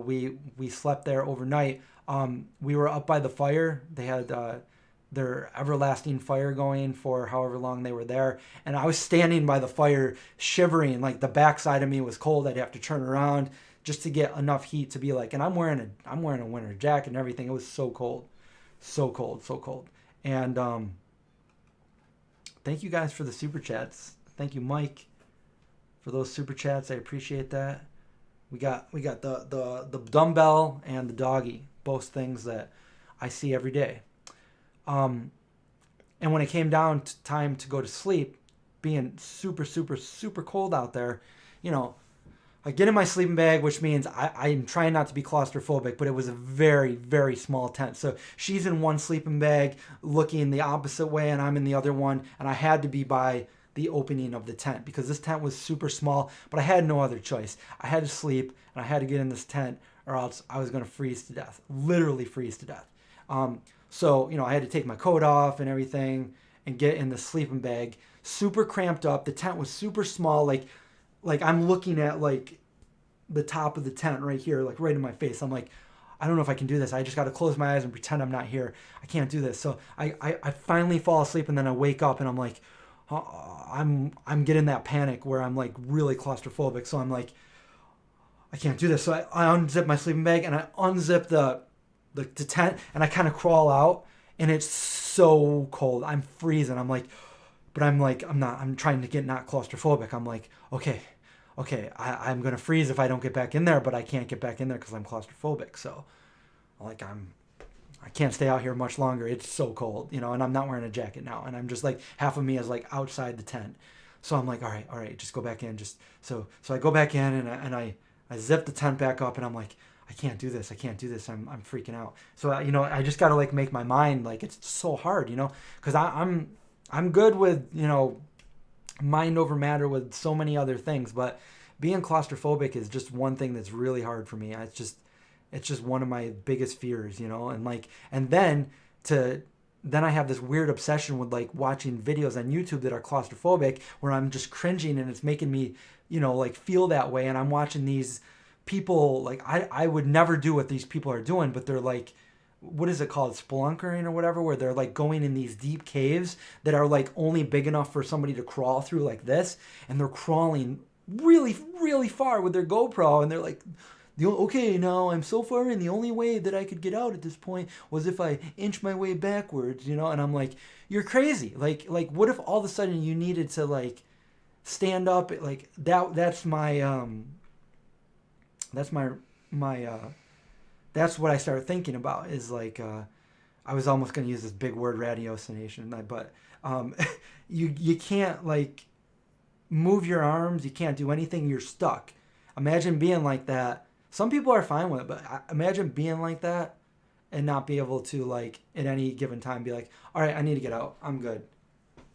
we slept there overnight. We were up by the fire. They had their everlasting fire going for however long they were there, and I was standing by the fire shivering, like the backside of me was cold. I'd have to turn around just to get enough heat to be like, and I'm wearing a winter jacket and everything. It was so cold. And thank you guys for the super chats. Thank you, Mike, for those super chats. I appreciate that. We got the dumbbell and the doggy, both things that I see every day. And when it came down to time to go to sleep, being super, super, super cold out there, I get in my sleeping bag, which means I'm trying not to be claustrophobic, but it was a very, very small tent. So she's in one sleeping bag looking the opposite way, and I'm in the other one, and I had to be by the opening of the tent because this tent was super small, but I had no other choice. I had to sleep, and I had to get in this tent, or else I was going to freeze to death, literally freeze to death. So, I had to take my coat off and everything and get in the sleeping bag, super cramped up. The tent was super small, like I'm looking at like the top of the tent right here, like right in my face. I'm like, I don't know if I can do this. I just got to close my eyes and pretend I'm not here. I can't do this. So I finally fall asleep, and then I wake up and I'm like, I'm getting that panic where I'm like really claustrophobic. So I'm like, I can't do this. So I unzip my sleeping bag and I unzip the tent, and I kind of crawl out, and it's so cold. I'm freezing. I'm trying to get not claustrophobic. I'm like, okay, I'm going to freeze if I don't get back in there, but I can't get back in there because I'm claustrophobic. So, like, I can't stay out here much longer. It's so cold, and I'm not wearing a jacket now. And I'm just like, half of me is like outside the tent. So I'm like, all right, just go back in. So I go back in and I zip the tent back up and I'm like, I can't do this. I'm freaking out. So, I just got to like make my mind, like, it's so hard, because I'm good with, mind over matter with so many other things, but being claustrophobic is just one thing that's really hard for me. It's just one of my biggest fears, and like, and then I have this weird obsession with like watching videos on YouTube that are claustrophobic where I'm just cringing and it's making me, like feel that way. And I'm watching these people, like I would never do what these people are doing, but they're like, what is it called, spelunkering or whatever, where they're like going in these deep caves that are like only big enough for somebody to crawl through like this, and they're crawling really, really far with their GoPro, and they're like, okay, now I'm so far in, the only way that I could get out at this point was if I inch my way backwards, and I'm like, you're crazy. Like what if all of a sudden you needed to like stand up, like that's what I started thinking about, is like, I was almost going to use this big word, ratiocination, but you can't like move your arms, you can't do anything, you're stuck. Imagine being like that. Some people are fine with it, but imagine being like that and not be able to, like, at any given time be like, all right, I need to get out, I'm good.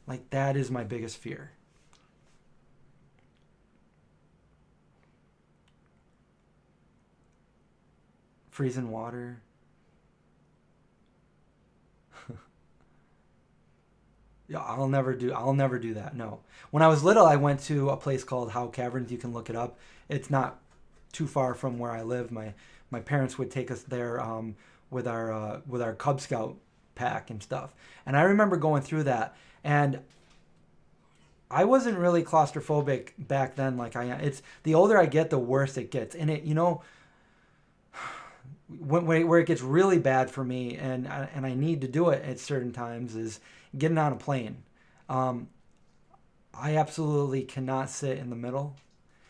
Like, that is my biggest fear. Freezing water. Yeah, I'll never do that. No. When I was little, I went to a place called Howe Caverns. You can look it up. It's not too far from where I live. My parents would take us there with our Cub Scout pack and stuff. And I remember going through that, and I wasn't really claustrophobic back then like I am. It's the older I get, the worse it gets. And it, where it gets really bad for me, and I need to do it at certain times, is getting on a plane. I absolutely cannot sit in the middle.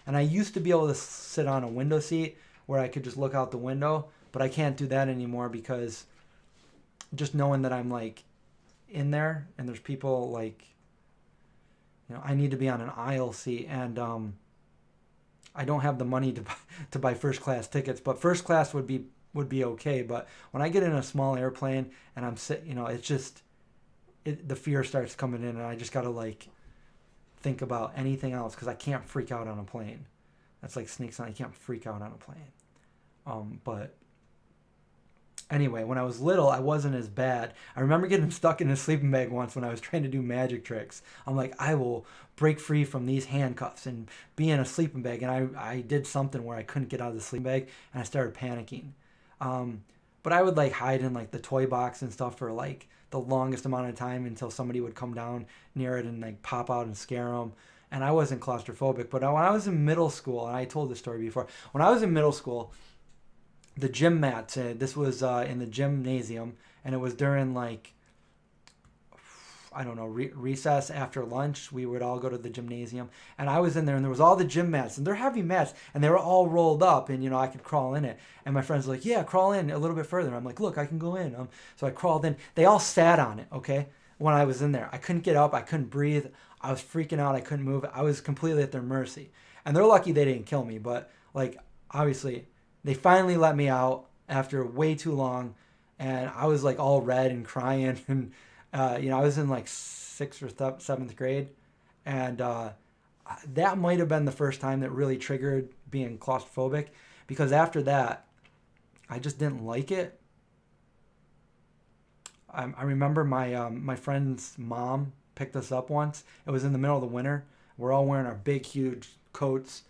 And I used to be able to sit on a window seat where I could just look out the window, but I can't do that anymore because just knowing that I'm like in there and there's people like, I need to be on an aisle seat, and I don't have the money to buy first class tickets, but first class would be okay. But when I get in a small airplane and I'm sitting, it's just, the fear starts coming in, and I just got to like think about anything else because I can't freak out on a plane. That's like snakes on. I can't freak out on a plane. But anyway, when I was little, I wasn't as bad. I remember getting stuck in a sleeping bag once when I was trying to do magic tricks. I'm like, I will break free from these handcuffs and be in a sleeping bag. And I did something where I couldn't get out of the sleeping bag, and I started panicking. But I would like hide in like the toy box and stuff for like the longest amount of time until somebody would come down near it and like pop out and scare them. And I wasn't claustrophobic. But when I was in middle school, and I told this story before, when I was in middle school, the gym mats, this was in the gymnasium, and it was during like, I don't know, recess after lunch. We would all go to the gymnasium, and I was in there, and there was all the gym mats, and they're heavy mats, and they were all rolled up, and I could crawl in it. And my friends were like, yeah, crawl in a little bit further. I'm like, look, I can go in. So I crawled in. They all sat on it, okay, when I was in there. I couldn't get up. I couldn't breathe. I was freaking out. I couldn't move. I was completely at their mercy. And they're lucky they didn't kill me, but like, obviously, they finally let me out after way too long, and I was like all red and crying, and I was in like 6th or 7th grade, and that might have been the first time that really triggered being claustrophobic, because after that, I just didn't like it. I remember my friend's mom picked us up once. It was in the middle of the winter. We're all wearing our big, huge coats,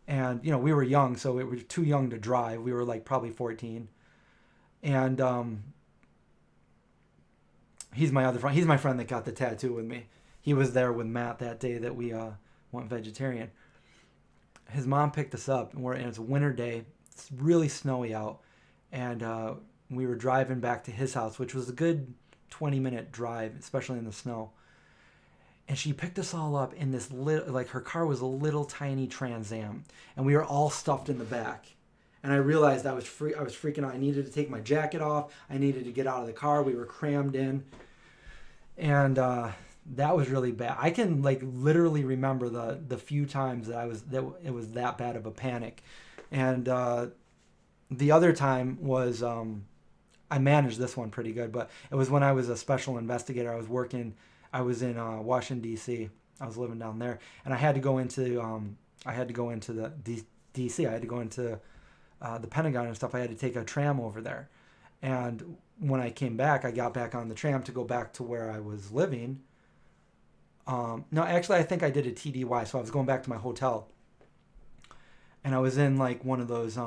and we were young, so we were too young to drive. We were like probably 14, and he's my other friend. He's my friend that got the tattoo with me. He was there with Matt that day that we went vegetarian. His mom picked us up, and it's a winter day. It's really snowy out, and we were driving back to his house, which was a good 20-minute drive, especially in the snow. And she picked us all up in this little, like her car was a little tiny Trans Am, and we were all stuffed in the back. And I realized I was freaking out. I needed to take my jacket off. I needed to get out of the car. We were crammed in, and that was really bad. I can like literally remember the few times that it was that bad of a panic. And the other time was I managed this one pretty good, but it was when I was a special investigator. I was in Washington D.C. I was living down there, and I had to go into the D.C. I had to go into the Pentagon and stuff. I had to take a tram over there, and when I came back, I got back on the tram to go back to where I was living. No, actually, I think I did a TDY, so I was going back to my hotel, and I was in like one of those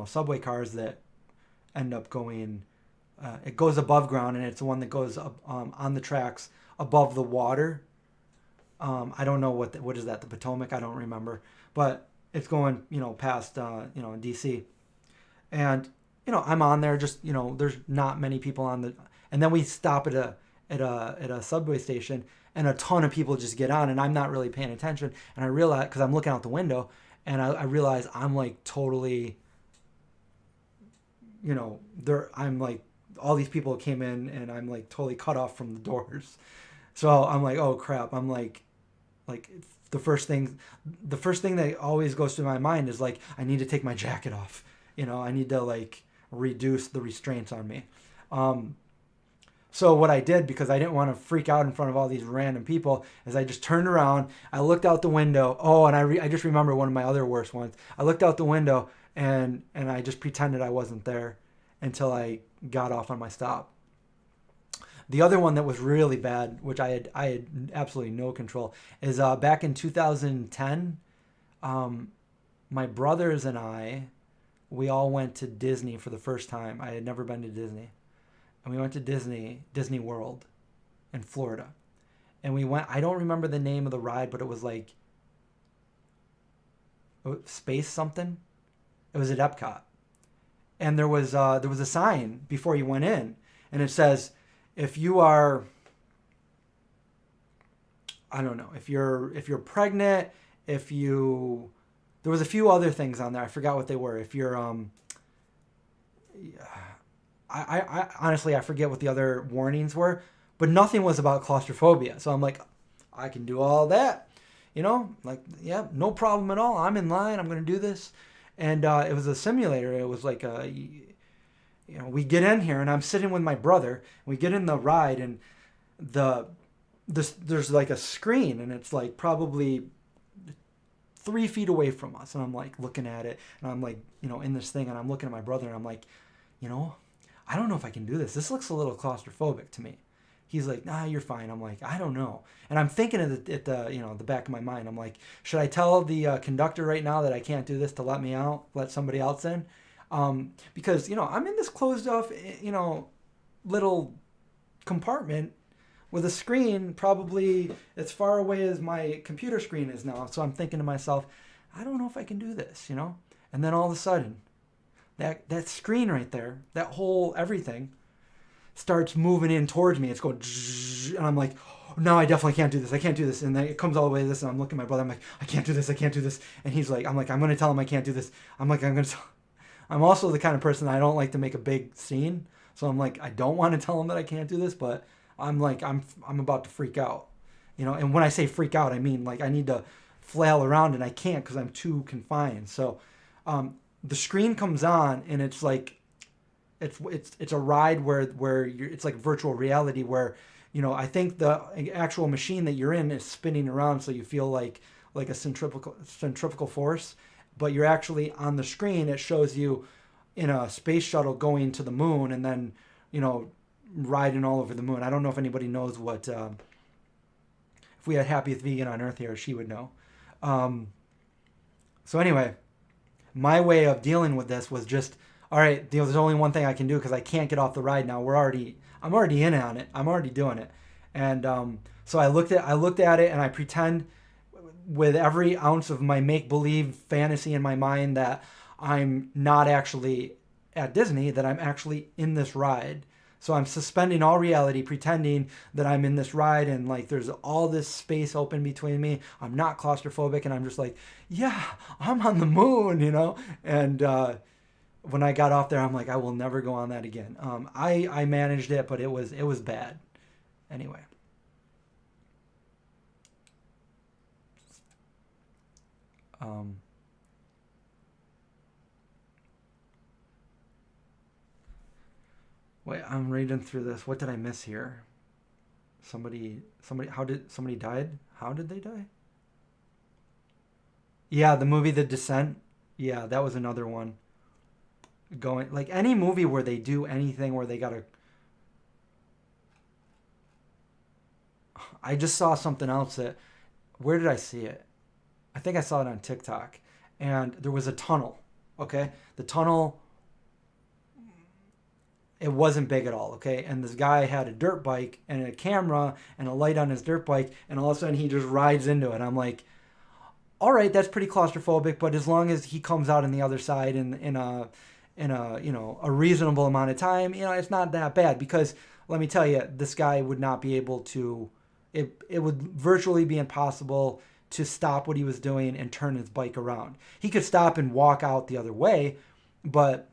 subway cars that end up going. It goes above ground, and it's the one that goes up on the tracks above the water. I don't know what is that, the Potomac? I don't remember, but it's going past DC, and I'm on there. Just there's not many people on the, and then we stop at a subway station, and a ton of people just get on, and I'm not really paying attention, and I realize because I'm looking out the window, and I realize I'm like totally, I'm like all these people came in, and I'm like totally cut off from the doors. So I'm like, oh crap. I'm like the first thing that always goes through my mind is like, I need to take my jacket off. I need to like reduce the restraints on me. So what I did, because I didn't want to freak out in front of all these random people, is I just turned around, I looked out the window. Oh, and I just remember one of my other worst ones. I looked out the window and I just pretended I wasn't there until I got off on my stop. The other one that was really bad, which I had absolutely no control, is back in 2010. My brothers and we all went to Disney for the first time. I had never been to Disney, and we went to Disney World in Florida, and we went. I don't remember the name of the ride, but it was like Space something. It was at Epcot, and there was a sign before you went in, and it says, if you are, I don't know, if you're pregnant, there was a few other things on there. I forgot what they were. If you're, I honestly, I forget what the other warnings were, but nothing was about claustrophobia. So I'm like, I can do all that, yeah, no problem at all. I'm in line. I'm going to do this. And it was a simulator. It was like we get in here, and I'm sitting with my brother. We get in the ride, and there's like a screen, and it's like probably 3 feet away from us. And I'm like looking at it, and I'm like, in this thing, and I'm looking at my brother, and I'm like, I don't know if I can do this. This looks a little claustrophobic to me. He's like, nah, you're fine. I'm like, I don't know. And I'm thinking at the back of my mind, I'm like, should I tell the conductor right now that I can't do this to let me out, let somebody else in? Because, I'm in this closed off, little compartment with a screen probably as far away as my computer screen is now. So I'm thinking to myself, I don't know if I can do this, And then all of a sudden, that screen right there, that whole everything starts moving in towards me. It's going, and I'm like, oh, no, I definitely can't do this. I can't do this. And then it comes all the way to this, and I'm looking at my brother. I'm like, I can't do this. I can't do this. And he's like, I'm going to tell him I can't do this. I'm also the kind of person I don't like to make a big scene. So I'm like, I don't want to tell him that I can't do this, but I'm like, I'm about to freak out, And when I say freak out, I mean like I need to flail around, and I can't because I'm too confined. So the screen comes on, and it's like, it's a ride where it's like virtual reality where, I think the actual machine that you're in is spinning around, so you feel like a centrifugal force, but you're actually on the screen. It shows you in a space shuttle going to the moon, and then riding all over the moon. I don't know if anybody knows what. If we had Happiest Vegan on Earth here, she would know. So anyway, my way of dealing with this was just, all right, there's only one thing I can do because I can't get off the ride now. I'm already in on it. I'm already doing it. And so I looked at it, and I pretend with every ounce of my make-believe fantasy in my mind that I'm not actually at Disney, that I'm actually in this ride. So I'm suspending all reality, pretending that I'm in this ride and like there's all this space open between me. I'm not claustrophobic, and I'm just like, yeah, I'm on the moon, you know? And when I got off there, I'm like, I will never go on that again. I managed it, but it was bad. Anyway. Wait, I'm reading through this. What did I miss here? Somebody, somebody died? How did they die? Yeah, the movie The Descent. Yeah, that was another one. Going, like any movie where they do anything where they gotta. I just saw something else that. Where did I see it? I think I saw it on TikTok. And there was a tunnel. Okay? The tunnel, it wasn't big at all, okay? And this guy had a dirt bike and a camera and a light on his dirt bike, and all of a sudden he just rides into it. I'm like, all right, that's pretty claustrophobic, but as long as he comes out on the other side in a a reasonable amount of time, it's not that bad. Because let me tell you, this guy would not be able to. It would virtually be impossible to stop what he was doing and turn his bike around. He could stop and walk out the other way, but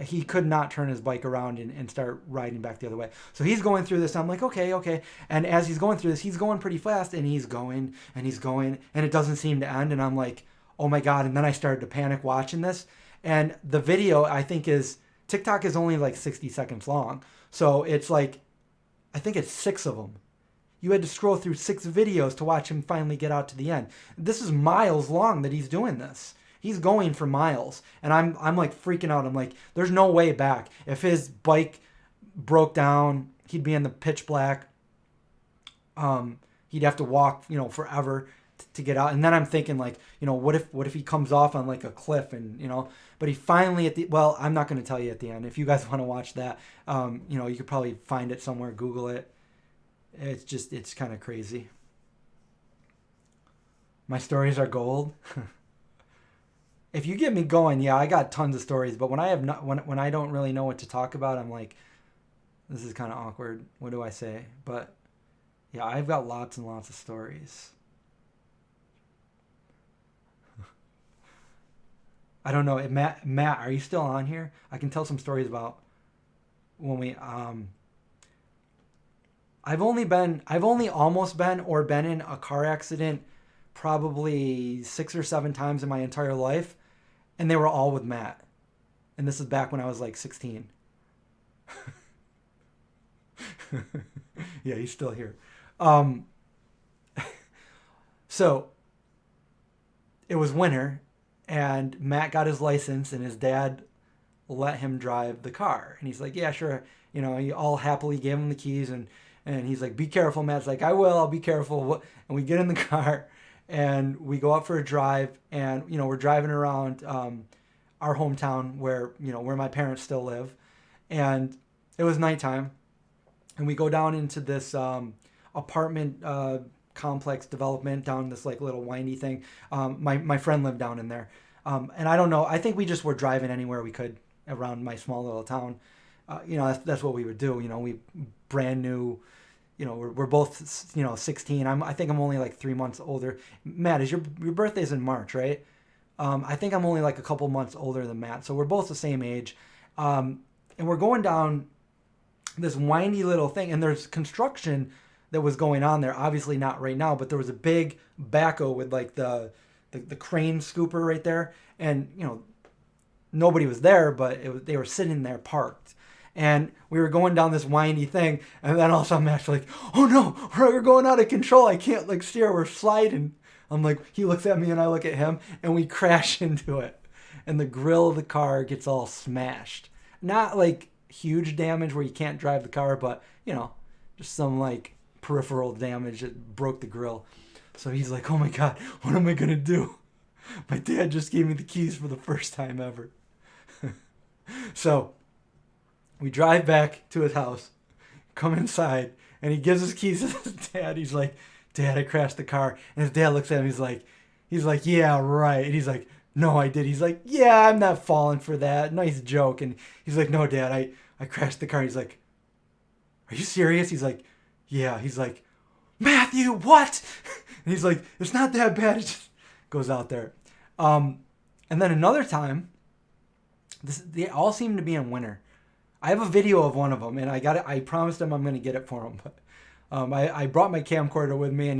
he could not turn his bike around and start riding back the other way. So he's going through this. I'm like, okay. And as he's going through this, he's going pretty fast, and he's going, and it doesn't seem to end. And I'm like, oh my God. And then I started to panic watching this. And the video, I think, TikTok is only like 60 seconds long. So it's like, I think it's 6 of them. You had to scroll through 6 videos to watch him finally get out to the end. This is miles long that he's doing this. He's going for miles. And I'm like freaking out. I'm like, there's no way back. If his bike broke down, he'd be in the pitch black. He'd have to walk, forever to get out. And then I'm thinking like, what if he comes off on like a cliff and, but he finally I'm not going to tell you at the end. If you guys want to watch that, you could probably find it somewhere, Google it. It's kind of crazy. My stories are gold. If you get me going, yeah, I got tons of stories. But when when I don't really know what to talk about, I'm like, this is kind of awkward. What do I say? But yeah, I've got lots and lots of stories. I don't know. Matt, are you still on here? I can tell some stories about when we I've only almost been or been in a car accident probably 6 or 7 times in my entire life, and they were all with Matt. And this is back when I was like 16. Yeah, he's still here. So it was winter, and Matt got his license, and his dad let him drive the car. And he's like, yeah, sure. He all happily gave him the keys, and he's like, be careful. Matt's like, I'll be careful. And we get in the car, and we go out for a drive, and, we're driving around our hometown where my parents still live. And it was nighttime, and we go down into this apartment complex development down this like little windy thing. My friend lived down in there. And I don't know, I think we just were driving anywhere we could around my small little town. That's what we would do. We brand new, we're both, 16. I think I'm only like 3 months older. Matt, your birthday's in March, right? I think I'm only like a couple months older than Matt. So we're both the same age. And we're going down this windy little thing, and there's construction that was going on there. Obviously not right now, but there was a big backhoe with like the crane scooper right there. And, nobody was there, but they were sitting there parked. And we were going down this windy thing, and then all of a sudden Matt's like, oh no, we're going out of control. I can't like steer, we're sliding. I'm like, he looks at me and I look at him, and we crash into it. And the grill of the car gets all smashed. Not like huge damage where you can't drive the car, but, just some like peripheral damage that broke the grill. So he's like, oh my God, what am I going to do? My dad just gave me the keys for the first time ever. So we drive back to his house, come inside, and he gives his keys to his dad. He's like, Dad, I crashed the car. And his dad looks at him. He's like, yeah, right. And he's like, no, I did. He's like, yeah, I'm not falling for that. Nice joke. And he's like, no, Dad, I crashed the car. He's like, are you serious? He's like, yeah. He's like, Matthew, what? And he's like, it's not that bad. It just goes out there. And then another time, they all seem to be in winter. I have a video of one of them, and I promised him I'm going to get it for him. But I brought my camcorder with me, and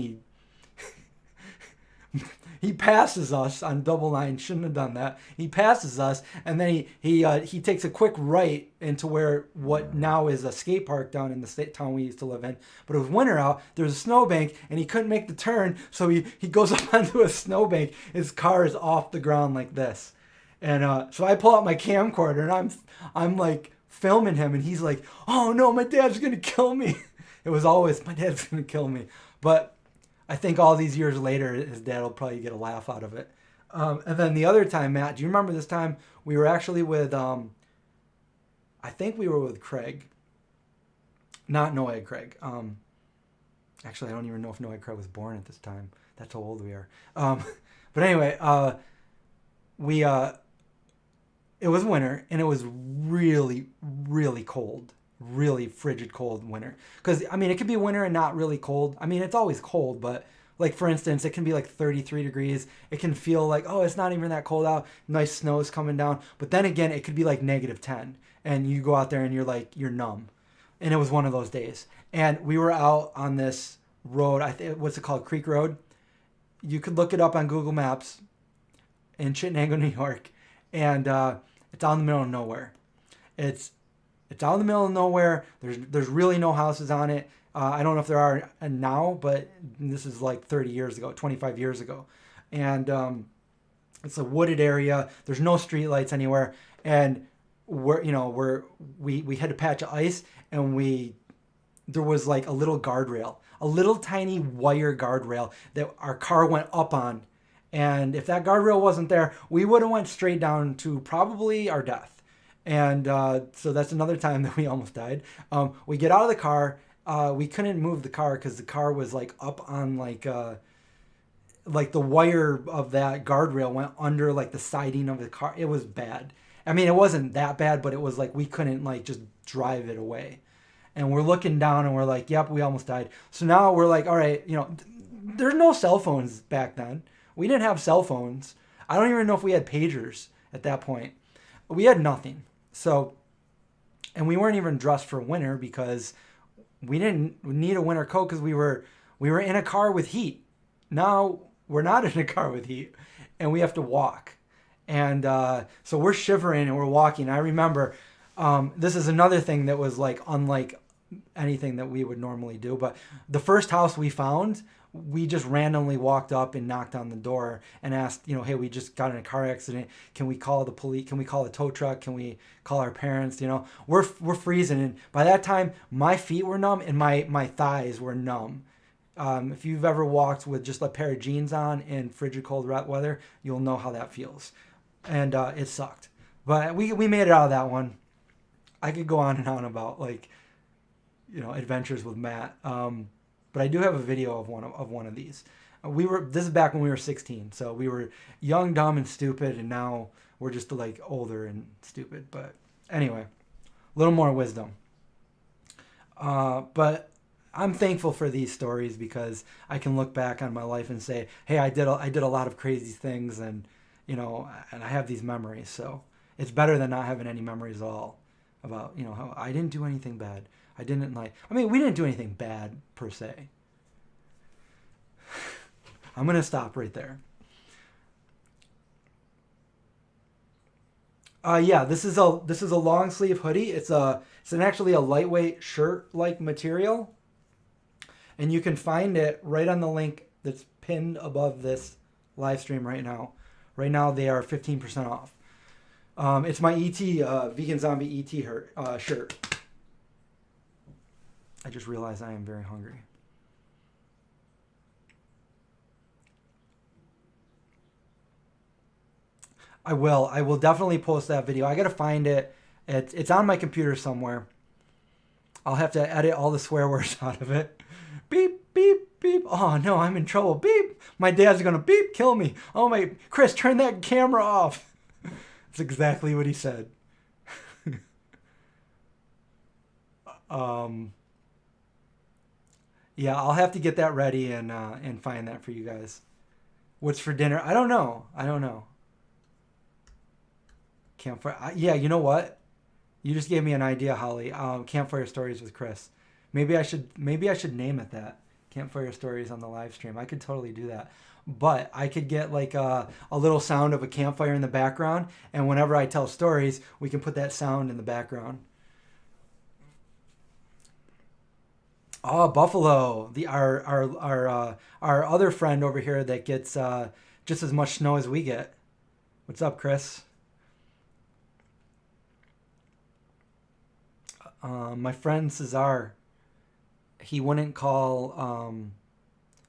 he passes us on double line. Shouldn't have done that. He passes us, and then he takes a quick right into where what now is a skate park down in the state town we used to live in. But it was winter out. There was a snowbank, and he couldn't make the turn, so he goes up onto a snowbank. His car is off the ground like this, and so I pull out my camcorder, and I'm like filming him, and he's like, "Oh no, my dad's gonna kill me." It was always my dad's gonna kill me, but I think all these years later, his dad will probably get a laugh out of it. And then the other time, Matt, do you remember this time? We were actually with, I think we were with Craig. Not Noah Craig. Actually, I don't even know if Noah Craig was born at this time. That's how old we are. But anyway, it was winter, and it was really, really cold. Really frigid cold winter, because I mean it could be winter and not really cold. I mean it's always cold, but like for instance it can be like 33 degrees. It can feel like, oh, it's not even that cold out, nice snow is coming down, but then again it could be like -10 and you go out there and you're numb. And it was one of those days, and we were out on this road. What's it called? Creek Road. You could look it up on Google Maps in Chittenango, New York, and it's out in the middle of nowhere. It's out in the middle of nowhere. There's really no houses on it. I don't know if there are now, but this is like 30 years ago, 25 years ago. And it's a wooded area. There's no street lights anywhere. And we had a patch of ice, and there was like a little guardrail, a little tiny wire guardrail that our car went up on. And if that guardrail wasn't there, we would have went straight down to probably our death. And so that's another time that we almost died. We get out of the car. We couldn't move the car because the car was like up on like the wire of that guardrail went under like the siding of the car. It was bad. I mean, it wasn't that bad, but it was like we couldn't like just drive it away. And we're looking down and we're like, yep, we almost died. So now we're like, all right, there's no cell phones back then. We didn't have cell phones. I don't even know if we had pagers at that point. We had nothing. So, and we weren't even dressed for winter because we didn't need a winter coat because we were in a car with heat. Now we're not in a car with heat, and we have to walk. And so we're shivering and we're walking. I remember this is another thing that was like unlike anything that we would normally do. But the first house we found, we just randomly walked up and knocked on the door and asked, hey, we just got in a car accident. Can we call the police? Can we call a tow truck? Can we call our parents? We're freezing. And by that time, my feet were numb and my thighs were numb. If you've ever walked with just a pair of jeans on in frigid cold weather, you'll know how that feels. And it sucked. But we made it out of that one. I could go on and on about adventures with Matt. But I do have a video of one of these. This is back when we were 16, so we were young, dumb, and stupid, and now we're just like older and stupid. But anyway, a little more wisdom. But I'm thankful for these stories because I can look back on my life and say, hey, I did a lot of crazy things, and and I have these memories. So it's better than not having any memories at all about how I didn't do anything bad. We didn't do anything bad per se. I'm going to stop right there. This is a long sleeve hoodie. It's actually a lightweight shirt like material. And you can find it right on the link that's pinned above this live stream right now. Right now they are 15% off. It's my ET, Vegan Zombie ET shirt. I just realized I am very hungry. I will definitely post that video. I gotta find it. It's on my computer somewhere. I'll have to edit all the swear words out of it. Beep, beep, beep. Oh no, I'm in trouble. Beep. My dad's gonna beep, kill me. Oh my, Chris, turn that camera off. That's exactly what he said. Um, yeah, I'll have to get that ready and find that for you guys. What's for dinner? I don't know. I don't know. Campfire. Yeah, you know what? You just gave me an idea, Holly. Campfire stories with Chris. Maybe I should name it that. Campfire stories on the live stream. I could totally do that. But I could get like a little sound of a campfire in the background, and whenever I tell stories, we can put that sound in the background. Oh, Buffalo, the our other friend over here that gets just as much snow as we get. What's up, Chris? My friend Cesar, he wouldn't call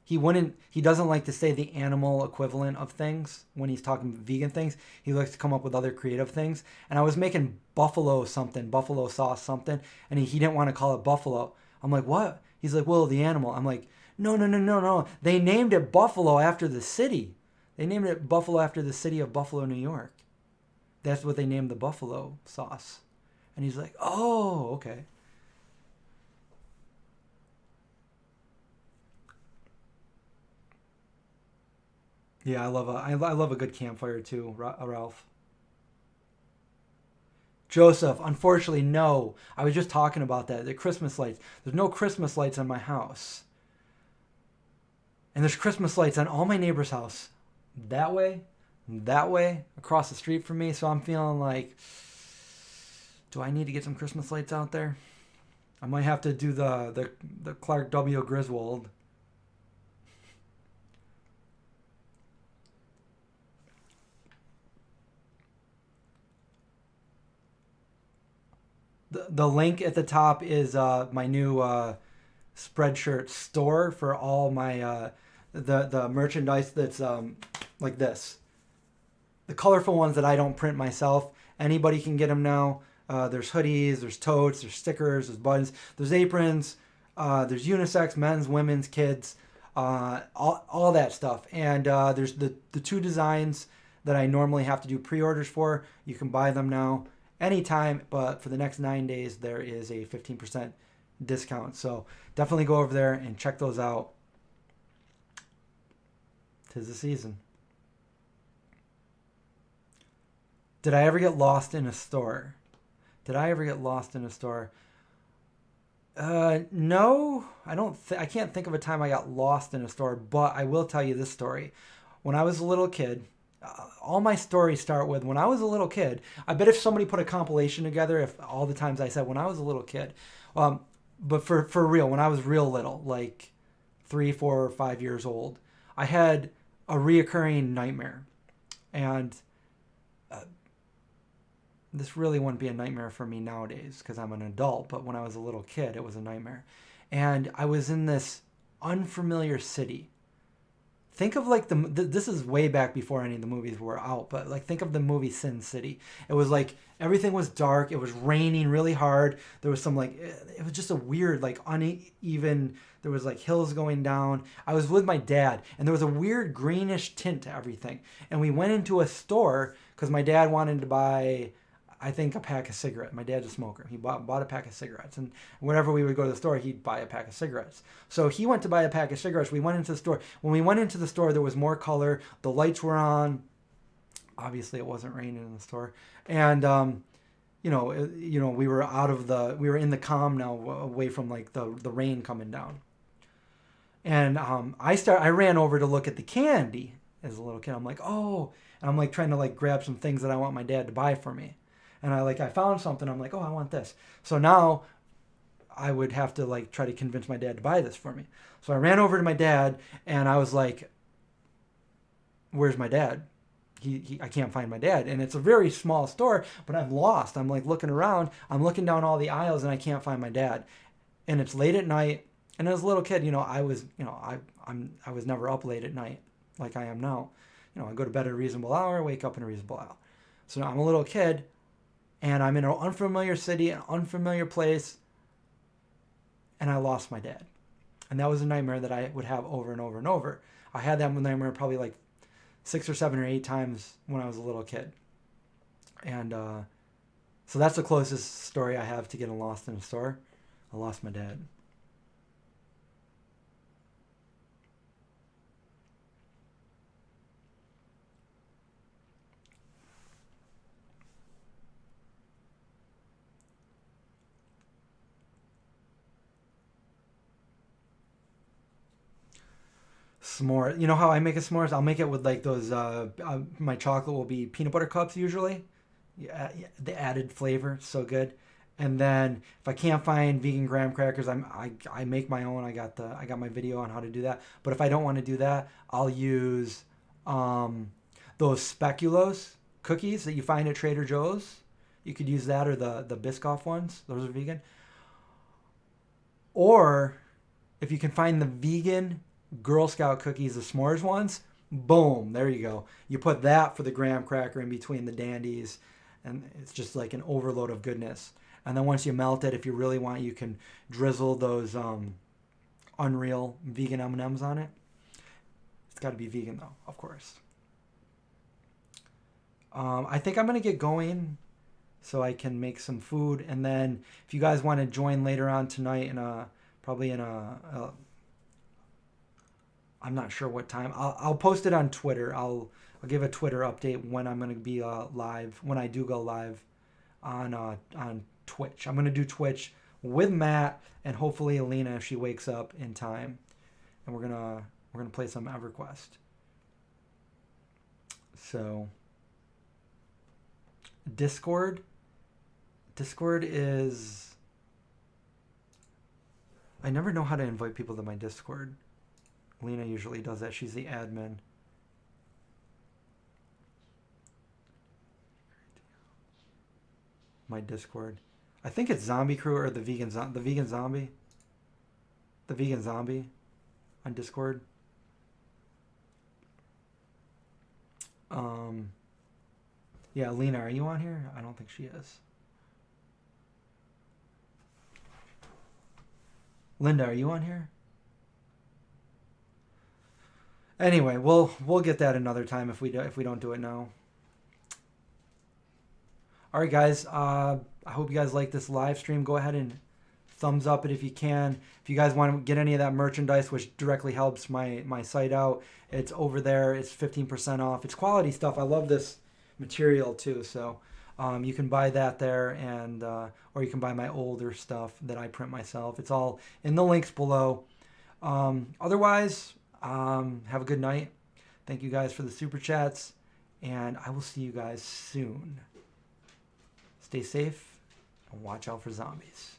he doesn't like to say the animal equivalent of things when he's talking vegan things. He likes to come up with other creative things. And I was making buffalo something, buffalo sauce something, and he didn't want to call it buffalo. I'm like, what? He's like, well, the animal. I'm like, no, no, no, no, no. They named it Buffalo after the city. They named it Buffalo after the city of Buffalo, New York. That's what they named the buffalo sauce. And he's like, oh, okay. Yeah, I love a good campfire too, Ralph. Joseph, unfortunately, no. I was just talking about that. The Christmas lights. There's no Christmas lights on my house, and there's Christmas lights on all my neighbors' house. That way, across the street from me. So I'm feeling like, do I need to get some Christmas lights out there? I might have to do the Clark W. Griswold. The link at the top is my new Spreadshirt store for all my the merchandise that's like this. The colorful ones that I don't print myself. Anybody can get them now. There's hoodies, there's totes, there's stickers, there's buttons, there's aprons, there's unisex, men's, women's, kids, all that stuff. And there's the two designs that I normally have to do pre-orders for. You can buy them now anytime, but for the next 9 days, there is a 15% discount. So definitely go over there and check those out. 'Tis the season. Did I ever get lost in a store? Did I ever get lost in a store? No, I don't. I can't think of a time I got lost in a store. But I will tell you this story. When I was a little kid, all my stories start with when I was a little kid. I bet if somebody put a compilation together, if all the times I said when I was a little kid, um, but for real, when I was real little, like 3, 4, or 5 years old, I had a reoccurring nightmare, and uh, this really wouldn't be a nightmare for me nowadays because I'm an adult, but when I was a little kid, it was a nightmare. And I was in this unfamiliar city. Think of like this is way back before any of the movies were out, but like think of the movie Sin City. It was like everything was dark. It was raining really hard. There was some like it was just a weird like uneven. There was like hills going down. I was with my dad, and there was a weird greenish tint to everything. And we went into a store because my dad wanted to buy, I think, a pack of cigarettes. My dad's a smoker. He bought a pack of cigarettes. And whenever we would go to the store, he'd buy a pack of cigarettes. So he went to buy a pack of cigarettes. We went into the store. When we went into the store, there was more color. The lights were on. Obviously, it wasn't raining in the store. And, we were we were in the calm now, away from like the rain coming down. And I ran over to look at the candy as a little kid. I'm like, oh, and I'm like trying to like grab some things that I want my dad to buy for me. And I found something. I'm like, oh, I want this. So now I would have to like try to convince my dad to buy this for me. So I ran over to my dad and I was like, where's my dad? I can't find my dad. And it's a very small store, but I'm lost. I'm like looking around. I'm looking down all the aisles and I can't find my dad. And it's late at night. And as a little kid, I was never up late at night like I am now. I go to bed at a reasonable hour, wake up in a reasonable hour. So now I'm a little kid and I'm in an unfamiliar city, an unfamiliar place, and I lost my dad. And that was a nightmare that I would have over and over and over. I had that nightmare probably like 6 or 7 or 8 times when I was a little kid. And so that's the closest story I have to getting lost in a store. I lost my dad. S'more. You know how I make a s'mores? I'll make it with like those. My chocolate will be peanut butter cups usually. Yeah, the added flavor, so good. And then if I can't find vegan graham crackers, I make my own. I got my video on how to do that. But if I don't want to do that, I'll use um, those speculoos cookies that you find at Trader Joe's. You could use that or the Biscoff ones. Those are vegan. Or if you can find the vegan Girl Scout cookies, the s'mores ones, boom, there you go. You put that for the graham cracker in between the dandies, and it's just like an overload of goodness. And then once you melt it, if you really want, you can drizzle those Unreal vegan M&Ms on it. It's got to be vegan though, of course. I think I'm gonna get going so I can make some food, and then if you guys want to join later on tonight probably in a I'm not sure what time. I'll post it on Twitter. I'll give a Twitter update when I'm going to be live, when I do go live on Twitch. I'm going to do Twitch with Matt and hopefully Alina if she wakes up in time, and we're gonna play some EverQuest. So Discord is, I never know how to invite people to my Discord. Lena usually does that. She's the admin. My Discord. I think it's Zombie Crew or the vegan zombie. The vegan zombie on Discord. Yeah, Lena, are you on here? I don't think she is. Linda, are you on here? Anyway, we'll get that another time if we don't do it now. All right, guys. I hope you guys like this live stream. Go ahead and thumbs up it if you can. If you guys want to get any of that merchandise, which directly helps my site out, it's over there. It's 15% off. It's quality stuff. I love this material too. So you can buy that there, and or you can buy my older stuff that I print myself. It's all in the links below. Otherwise. Have a good night. Thank you guys for the super chats, and I will see you guys soon. Stay safe and watch out for zombies.